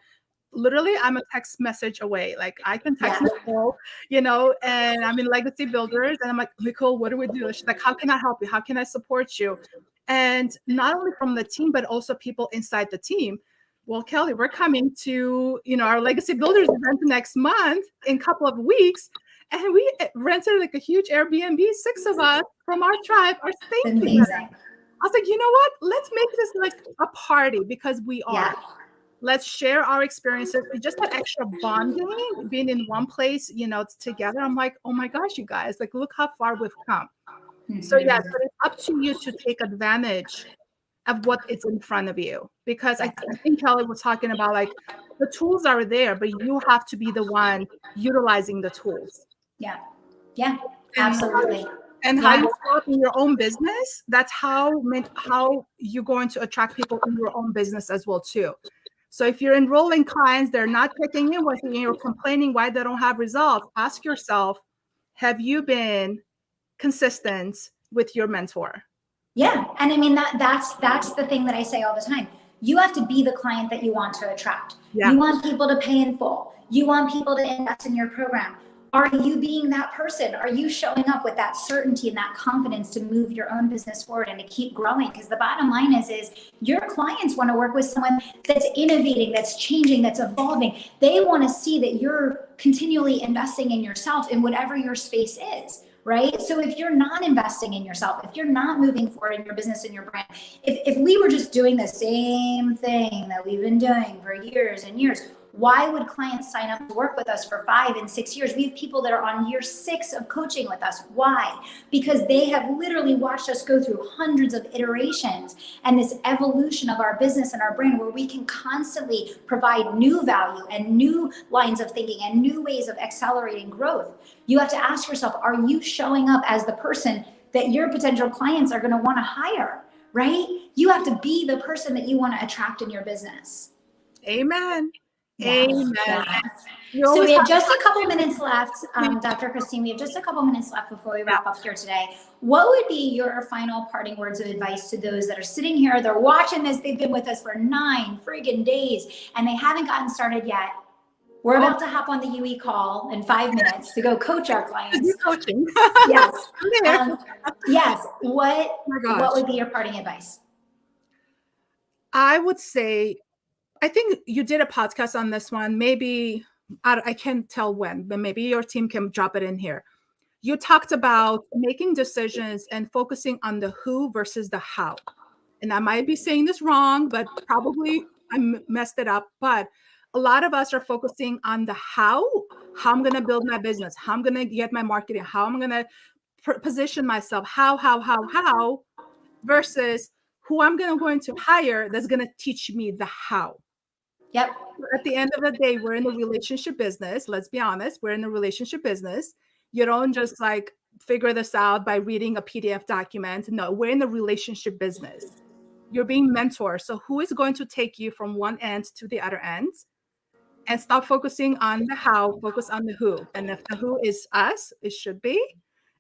literally I'm a text message away. Like I can text Nicole, you know, and I'm in Legacy Builders and I'm like, Nicole, what do we do? She's like, how can I help you? How can I support you? And not only from the team, but also people inside the team. Well, Kelly, we're coming to, you know, our Legacy Builders event next month in a couple of weeks. And we rented like a huge Airbnb, 6 of us from our tribe are staying together. I was like, you know what? Let's make this like a party because we are. Let's share our experiences. Just that extra bonding, being in one place, you know, together. I'm like, oh my gosh, you guys, like, look how far we've come. So yeah, but it's up to you to take advantage of what is in front of you. Because I think Kelly was talking about like the tools are there, but you have to be the one utilizing the tools. Yeah, absolutely. And how you show up in your own business, that's how you're going to attract people in your own business as well too. So if you're enrolling clients, they're not checking in with you, and you're complaining why they don't have results, ask yourself, have you been consistent with your mentor? Yeah, and I mean that's the thing that I say all the time. You have to be the client that you want to attract. You want people to pay in full. You want people to invest in your program. Are you being that person? Are you showing up with that certainty and that confidence to move your own business forward and to keep growing? Because the bottom line is your clients want to work with someone that's innovating, that's changing, that's evolving. They want to see that you're continually investing in yourself in whatever your space is, right? So if you're not investing in yourself, if you're not moving forward in your business and your brand, if we were just doing the same thing that we've been doing for years and years, Why would clients sign up to work with us for 5 and 6 years? We have people that are on year 6 of coaching with us. Why? Because they have literally watched us go through hundreds of iterations and this evolution of our business and our brand, where we can constantly provide new value and new lines of thinking and new ways of accelerating growth. You have to ask yourself, are you showing up as the person that your potential clients are going to want to hire, right? You have to be the person that you want to attract in your business. Amen. Yes, Amen. yes. You So always we have have just a couple minutes left, Dr. Christine, we have just a couple minutes left before we wrap up here today. What would be your final parting words of advice to those that are sitting here, they're watching this, they've been with us for 9 friggin' days, and they haven't gotten started yet? We're about to hop on the UE call in 5 minutes to go coach our clients. coaching. Yes. Yes. What would be your parting advice? I would say, I think you did a podcast on this one. Maybe, I can't tell when, but maybe your team can drop it in here. You talked about making decisions and focusing on the who versus the how. And I might be saying this wrong, but probably I messed it up. But a lot of us are focusing on the how I'm going to build my business, how I'm going to get my marketing, how I'm going to position myself, how, versus who I'm going to hire that's going to teach me the how. Yep. At the end of the day, we're in the relationship business. Let's be honest. We're in the relationship business. You don't just like figure this out by reading a PDF document. No, we're in the relationship business. You're being mentored. So who is going to take you from one end to the other end? And stop focusing on the how, focus on the who. And if the who is us, it should be.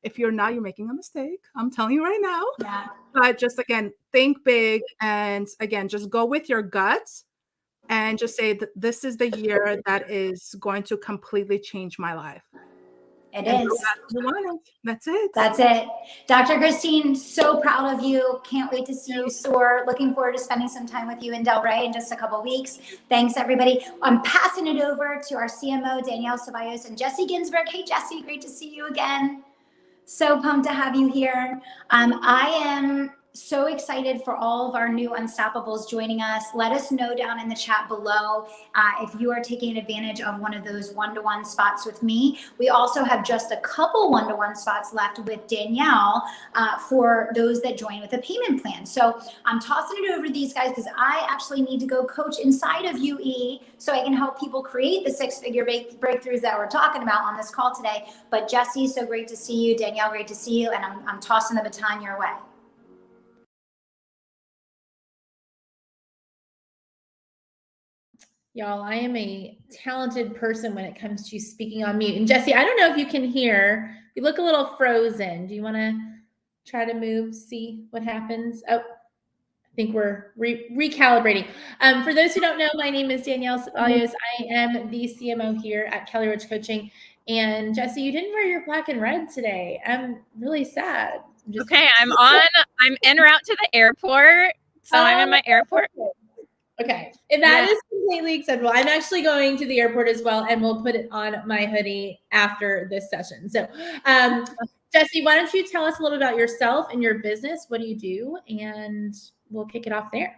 If you're not, you're making a mistake. I'm telling you right now. Yeah. But just again, think big. And again, just go with your guts and just say that this is the year that is going to completely change my life. It is. That's it. That's it. Dr. Christine, so proud of you. Can't wait to see you soar. Looking forward to spending some time with you in Delray in just a couple weeks. Thanks, everybody. I'm passing it over to our CMO, Danielle Ceballos, and Jesse Ginsburg. Hey, Jesse, great to see you again. So pumped to have you here. I am so excited for all of our new Unstoppables joining us. Let us know down in the chat below if you are taking advantage of one of those one-to-one spots with me. We also have just a couple one-to-one spots left with Danielle for those that join with a payment plan. So I'm tossing it over to these guys because I actually need to go coach inside of UE so I can help people create the 6-figure breakthroughs that we're talking about on this call today. But Jesse, so great to see you. Danielle, great to see you. And I'm tossing the baton your way. Y'all, I am a talented person when it comes to speaking on mute. And Jesse, I don't know if you can hear. You look a little frozen. Do you want to try to move, see what happens? Oh, I think we're recalibrating. For those who don't know, my name is Danielle Ceballos. I am the CMO here at Kelly Rich Coaching. And Jesse, you didn't wear your black and red today. I'm really sad. Okay, I'm en route to the airport. So I'm in my airport. Okay. And that is completely acceptable. I'm actually going to the airport as well, and we'll put it on my hoodie after this session. So, Jesse, why don't you tell us a little about yourself and your business? What do you do? And we'll kick it off there.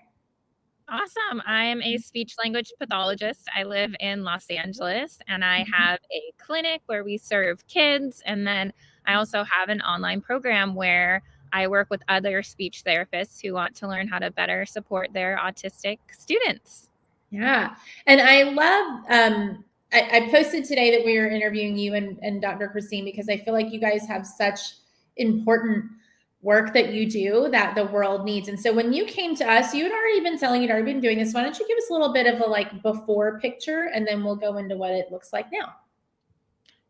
Awesome. I am a speech language pathologist. I live in Los Angeles, and I have a clinic where we serve kids. And then I also have an online program where I work with other speech therapists who want to learn how to better support their autistic students. Yeah. And I love, I posted today that we were interviewing you and Dr. Christine, because I feel like you guys have such important work that you do that the world needs. And so when you came to us, you had already been selling, you'd already been doing this. Why don't you give us a little bit of a like before picture, and then we'll go into what it looks like now.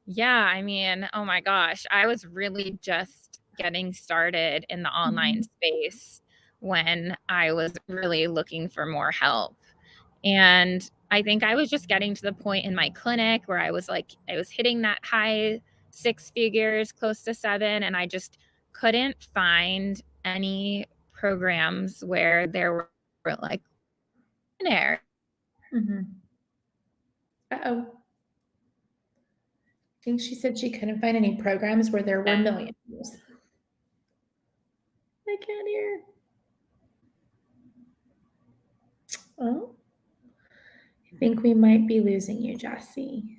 Yeah. I mean, oh my gosh, I was really just getting started in the online space when I was really looking for more help. And I think I was just getting to the point in my clinic where I was hitting that high 6 figures, close to 7. And I just couldn't find any programs where there were like there. Uh-oh. I think she said she couldn't find any programs where there were millions. I can't hear. Oh, I think we might be losing you, Jessie.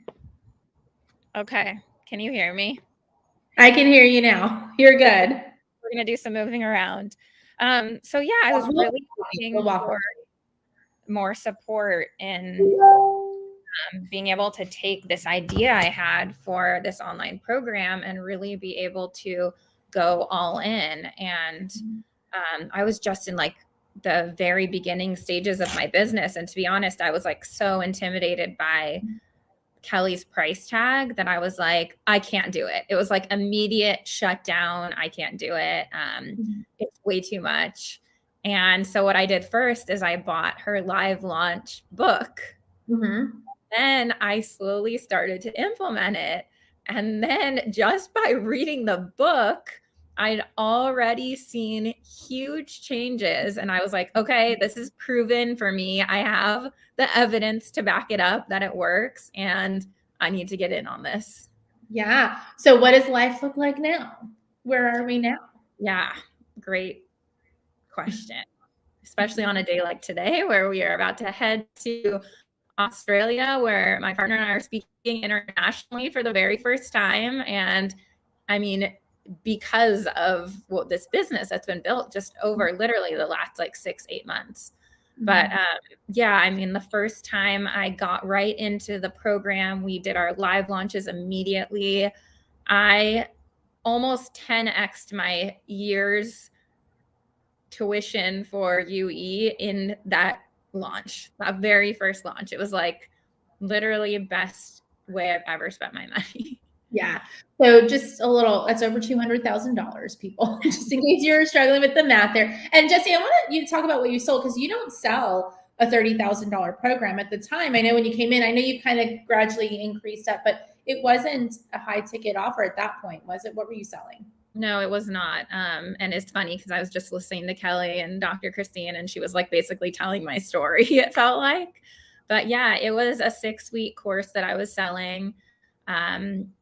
Okay. Can you hear me? I can hear you now. You're good. We're going to do some moving around. So yeah, I was really looking for more support in being able to take this idea I had for this online program and really be able to go all in. And I was just in like the very beginning stages of my business. And to be honest, I was like so intimidated by Kelly's price tag that I was like, I can't do it. It was like immediate shutdown. I can't do it. It's way too much. And so what I did first is I bought her live launch book. Then I slowly started to implement it. And then just by reading the book, I'd already seen huge changes. And I was like, okay, this is proven for me. I have the evidence to back it up that it works. And I need to get in on this. Yeah. So what does life look like now? Where are we now? Yeah, great question. Especially on a day like today, where we are about to head to Australia, where my partner and I are speaking internationally for the very first time. And I mean, because of this business that's been built just over literally the last like 6-8 months. But yeah, I mean, the first time I got right into the program, we did our live launches immediately. I almost 10x'd my year's tuition for UE in that launch, that very first launch. It was like literally best way I've ever spent my money. Yeah. So just a little, that's over $200,000, people, just in case you're struggling with the math there. And Jessie, I want you to talk about what you sold, because you don't sell a $30,000 program at the time. I know when you came in, I know you kind of gradually increased that, but it wasn't a high ticket offer at that point, was it? What were you selling? No, it was not. And it's funny because I was just listening to Kelly and Dr. Christine, and she was like basically telling my story, it felt like. But yeah, it was a 6-week course that I was selling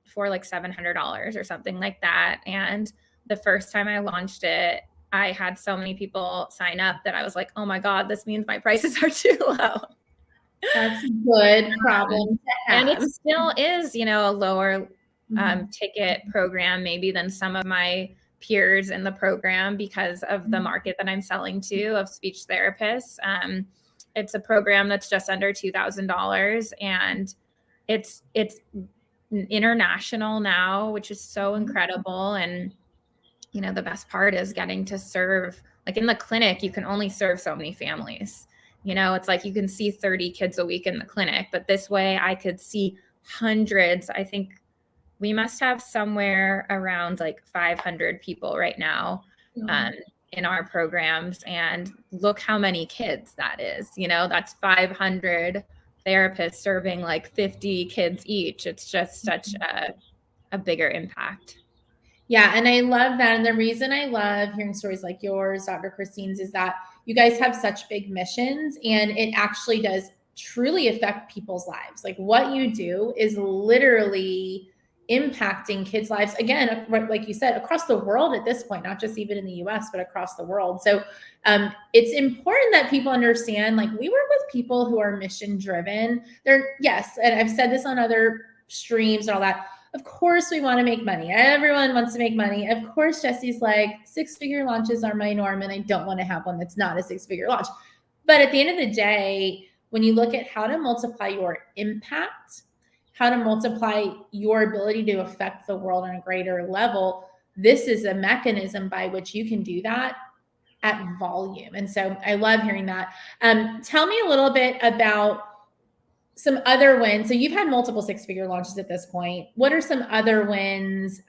for like $700 or something like that. And the first time I launched it, I had so many people sign up that I was like, oh my God, this means my prices are too low. That's a good problem to have. And it still is, you know, a lower ticket program maybe than some of my peers in the program because of the market that I'm selling to of speech therapists. It's a program that's just under $2,000, and it's international now, which is so incredible. And you know, the best part is getting to serve, like in the clinic, you can only serve so many families. You know, it's like you can see 30 kids a week in the clinic, but this way I could see hundreds. I think we must have somewhere around like 500 people right now in our programs. And look how many kids that is. You know, that's 500 therapists serving like 50 kids each. It's just such a bigger impact. Yeah, and I love that. And the reason I love hearing stories like yours, Dr. Christine's, is that you guys have such big missions, and it actually does truly affect people's lives. Like what you do is literally impacting kids' lives, again, like you said, across the world at this point, not just even in the US, but across the world. So it's important that people understand, like, we work with people who are mission driven. Yes, and I've said this on other streams and all that. Of course, we want to make money. Everyone wants to make money. Of course, Jessie's like, 6-figure launches are my norm, and I don't want to have one that's not a 6-figure launch. But at the end of the day, when you look at how to multiply your impact, how to multiply your ability to affect the world on a greater level, this is a mechanism by which you can do that at volume. And so I love hearing that. Tell me a little bit about some other wins. So you've had multiple 6-figure launches at this point. What are some other wins,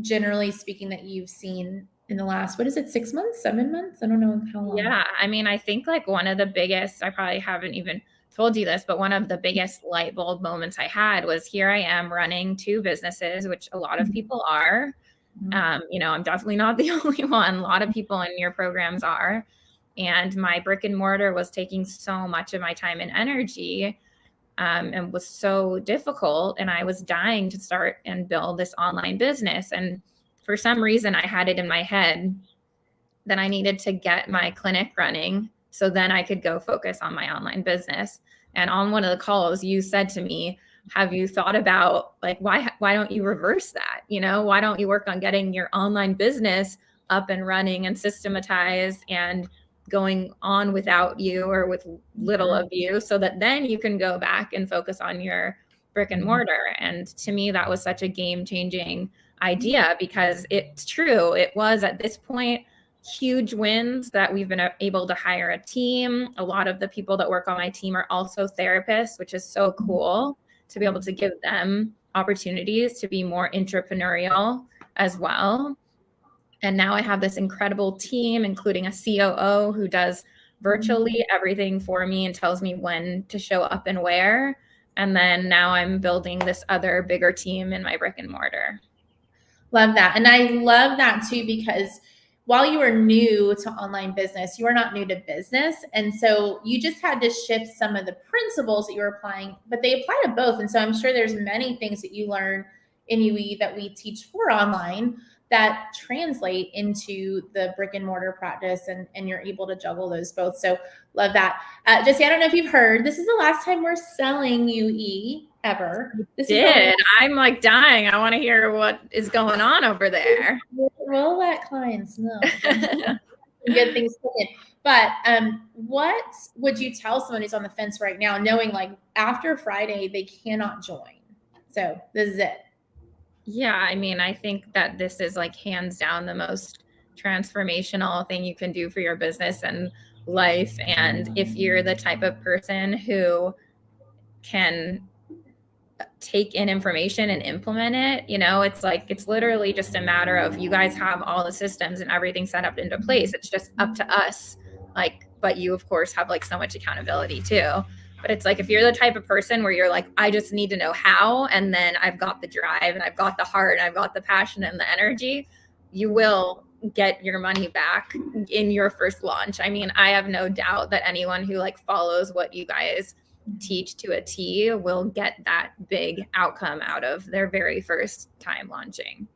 generally speaking, that you've seen in the last, 6 months, 7 months? I don't know how long. Yeah. I mean, I think like one of the biggest, I probably haven't even told you this, but one of the biggest light bulb moments I had was here I am running 2 businesses, which a lot of people are. You know, I'm definitely not the only one. A lot of people in your programs are. And my brick and mortar was taking so much of my time and energy, and was so difficult. And I was dying to start and build this online business. And for some reason, I had it in my head that I needed to get my clinic running so then I could go focus on my online business. And on one of the calls, you said to me, have you thought about like, why don't you reverse that? You know, why don't you work on getting your online business up and running and systematized and going on without you or with little of you, so that then you can go back and focus on your brick and mortar. And to me, that was such a game-changing idea, because it's true. It was at this point huge wins that we've been able to hire a team. A lot of the people that work on my team are also therapists, which is so cool to be able to give them opportunities to be more entrepreneurial as well. And now I have this incredible team, including a COO who does virtually everything for me and tells me when to show up and where. And then now I'm building this other bigger team in my brick and mortar. Love that. And I love that too, because while you are new to online business, you are not new to business. And so you just had to shift some of the principles that you were applying, but they apply to both. And so I'm sure there's many things that you learn in UE that we teach for online that translate into the brick and mortar practice, and you're able to juggle those both. So love that. Jesse, I don't know if you've heard, this is the last time we're selling UE ever. I'm like dying. I want to hear what is going on over there. We'll let clients know. Good things coming. But what would you tell someone who's on the fence right now, knowing like after Friday they cannot join? So this is it. Yeah, I mean, I think that this is like hands down the most transformational thing you can do for your business and life. And if you're the type of person who can take in information and implement it, you know, it's like, it's literally just a matter of, you guys have all the systems and everything set up into place. It's just up to us. Like, but you of course have like so much accountability too. But it's like, if you're the type of person where you're like, I just need to know how, and then I've got the drive and I've got the heart and I've got the passion and the energy, you will get your money back in your first launch. I mean, I have no doubt that anyone who like follows what you guys teach to a T will get that big outcome out of their very first time launching.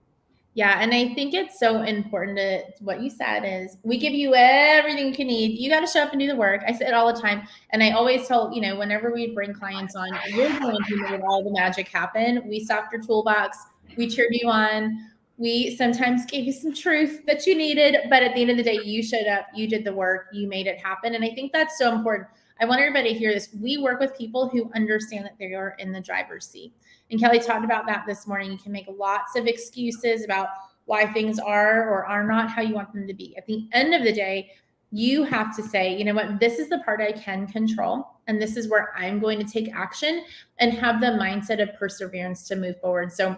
Yeah. And I think it's so important to what you said is, we give you everything you can need. You got to show up and do the work. I say it all the time. And I always tell, you know, whenever we bring clients on, you're the one who made all the magic happen. We stocked your toolbox. We cheered you on. We sometimes gave you some truth that you needed, but at the end of the day, you showed up, you did the work, you made it happen. And I think that's so important. I want everybody to hear this. We work with people who understand that they are in the driver's seat. And Kelly talked about that this morning. You can make lots of excuses about why things are or are not how you want them to be. At the end of the day, you have to say, you know what, this is the part I can control. And this is where I'm going to take action and have the mindset of perseverance to move forward. So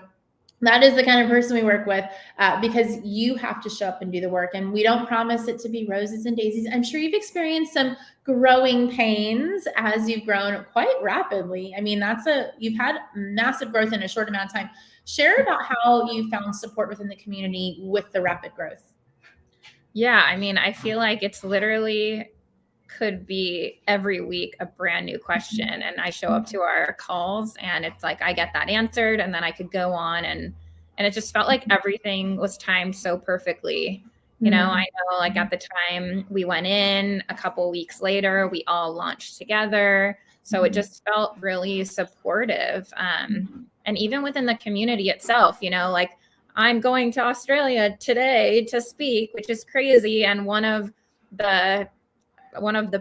that is the kind of person we work with, because you have to show up and do the work. And we don't promise it to be roses and daisies. I'm sure you've experienced some growing pains as you've grown quite rapidly. I mean, you've had massive growth in a short amount of time. Share about how you found support within the community with the rapid growth. Yeah, I mean, I feel like it's literally could be every week a brand new question, and I show up to our calls and it's like I get that answered, and then I could go on, and it just felt like everything was timed so perfectly. You know, I know like at the time we went in, a couple weeks later we all launched together, so it just felt really supportive. And even within the community itself, you know, like I'm going to Australia today to speak, which is crazy, and one of the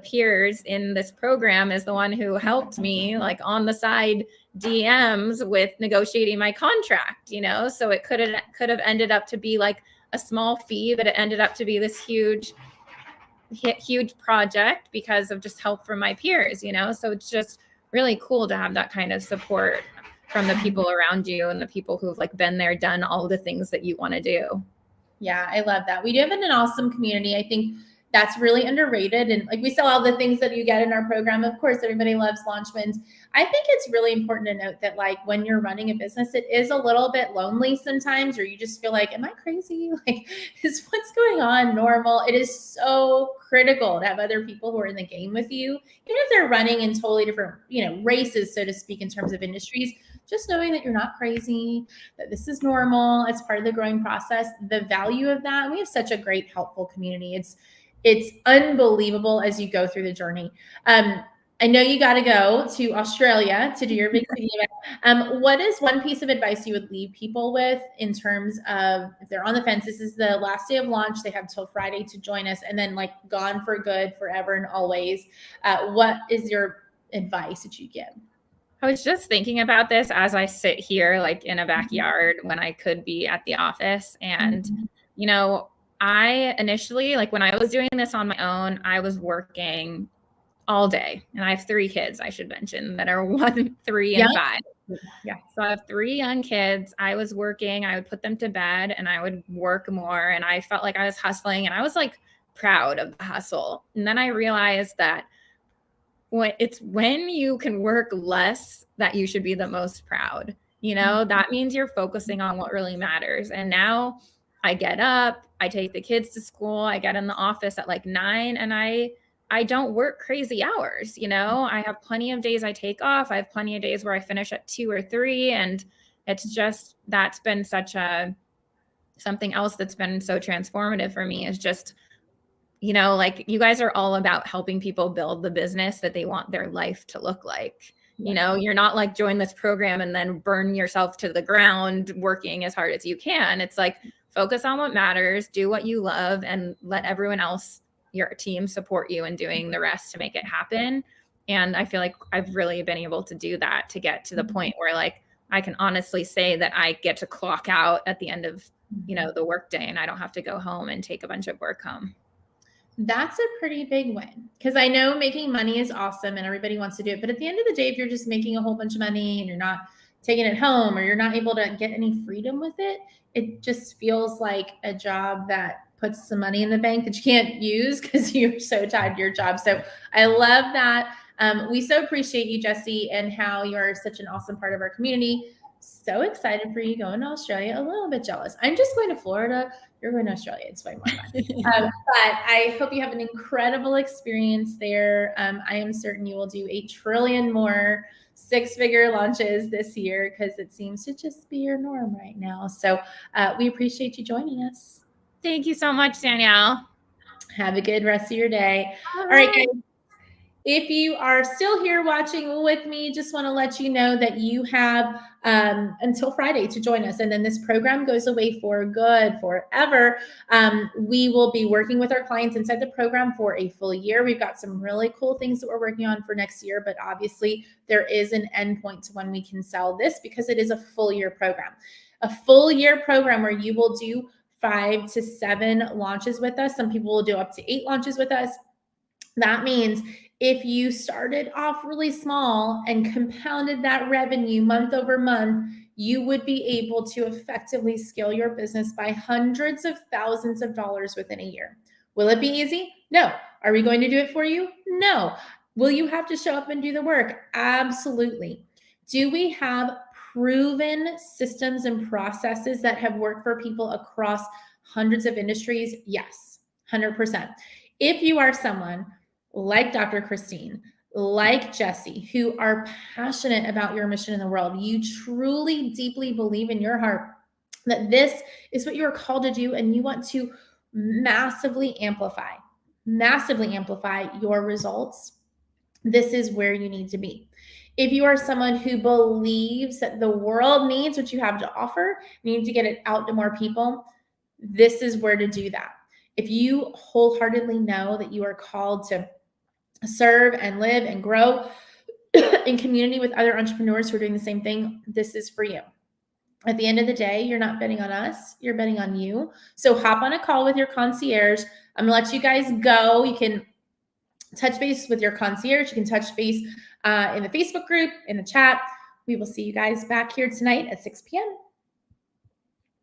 peers in this program is the one who helped me like on the side DMs with negotiating my contract, you know? So it could have ended up to be like a small fee, but it ended up to be this huge project because of just help from my peers, you know? So it's just really cool to have that kind of support from the people around you and the people who've like been there, done all the things that you want to do. Yeah, I love that. We do have an awesome community. I think that's really underrated. And like we sell all the things that you get in our program. Of course, everybody loves launch wins. I think it's really important to note that like when you're running a business, it is a little bit lonely sometimes, or you just feel like, am I crazy? Like, is what's going on normal? It is so critical to have other people who are in the game with you, even if they're running in totally different, you know, races, so to speak, in terms of industries. Just knowing that you're not crazy, that this is normal, it's part of the growing process, the value of that. And we have such a great, helpful community. It's unbelievable as you go through the journey. I know you got to go to Australia to do your big city event. What is one piece of advice you would leave people with in terms of if they're on the fence? This is the last day of launch. They have till Friday to join us, and then like gone for good forever and always. What is your advice that you give? I was just thinking about this as I sit here, like in a backyard when I could be at the office. And, you know, I initially, like when I was doing this on my own, I was working all day. And I have 3 kids, I should mention, that are 1, 3, and 5. Yeah. So I have 3 young kids. I was working, I would put them to bed and I would work more. And I felt like I was hustling and I was like proud of the hustle. And then I realized that when you can work less that you should be the most proud. You know, that means you're focusing on what really matters. And now I get up, I take the kids to school, I get in the office at like 9, and I don't work crazy hours. You know, I have plenty of days I take off. I have plenty of days where I finish at 2 or 3. And it's just, that's been such something else that's been so transformative for me is just, you know, like you guys are all about helping people build the business that they want their life to look like. You know, you're not like join this program and then burn yourself to the ground working as hard as you can. It's like focus on what matters, do what you love, and let everyone else, your team, support you in doing the rest to make it happen. And I feel like I've really been able to do that to get to the point where like I can honestly say that I get to clock out at the end of, you know, the workday and I don't have to go home and take a bunch of work home. That's a pretty big win, because I know making money is awesome and everybody wants to do it. But at the end of the day, if you're just making a whole bunch of money and you're not taking it home or you're not able to get any freedom with it, it just feels like a job that puts some money in the bank that you can't use because you're so tied to your job. So I love that. We so appreciate you, Jessie, and how you're such an awesome part of our community. So excited for you going to Australia. A little bit jealous. I'm just going to Florida. You're going to Australia. It's way more fun. But I hope you have an incredible experience there. I am certain you will do 8 trillion more 6-figure launches this year because it seems to just be your norm right now. So we appreciate you joining us. Thank you so much, Danielle. Have a good rest of your day. All right, guys. If you are still here watching with me, just want to let you know that you have until Friday to join us. And then this program goes away for good, forever. We will be working with our clients inside the program for a full year. We've got some really cool things that we're working on for next year, but obviously there is an endpoint to when we can sell this because it is a full year program. A full year program where you will do 5 to 7 launches with us. Some people will do up to 8 launches with us. That means if you started off really small and compounded that revenue month over month, you would be able to effectively scale your business by hundreds of thousands of dollars within a year. Will it be easy? No. Are we going to do it for you? No. Will you have to show up and do the work? Absolutely. Do we have proven systems and processes that have worked for people across hundreds of industries? Yes, 100%. If you are someone like Dr. Christine, like Jessie, who are passionate about your mission in the world, you truly, deeply believe in your heart that this is what you're called to do, and you want to massively amplify your results, this is where you need to be. If you are someone who believes that the world needs what you have to offer, you need to get it out to more people, this is where to do that. If you wholeheartedly know that you are called to serve and live and grow in community with other entrepreneurs who are doing the same thing, this is for you. At the end of the day, you're not betting on us, you're betting on you. So hop on a call with your concierge. I'm gonna let you guys go. You can touch base with your concierge. You can touch base in the Facebook group, in the chat. We will see you guys back here tonight at 6 p.m.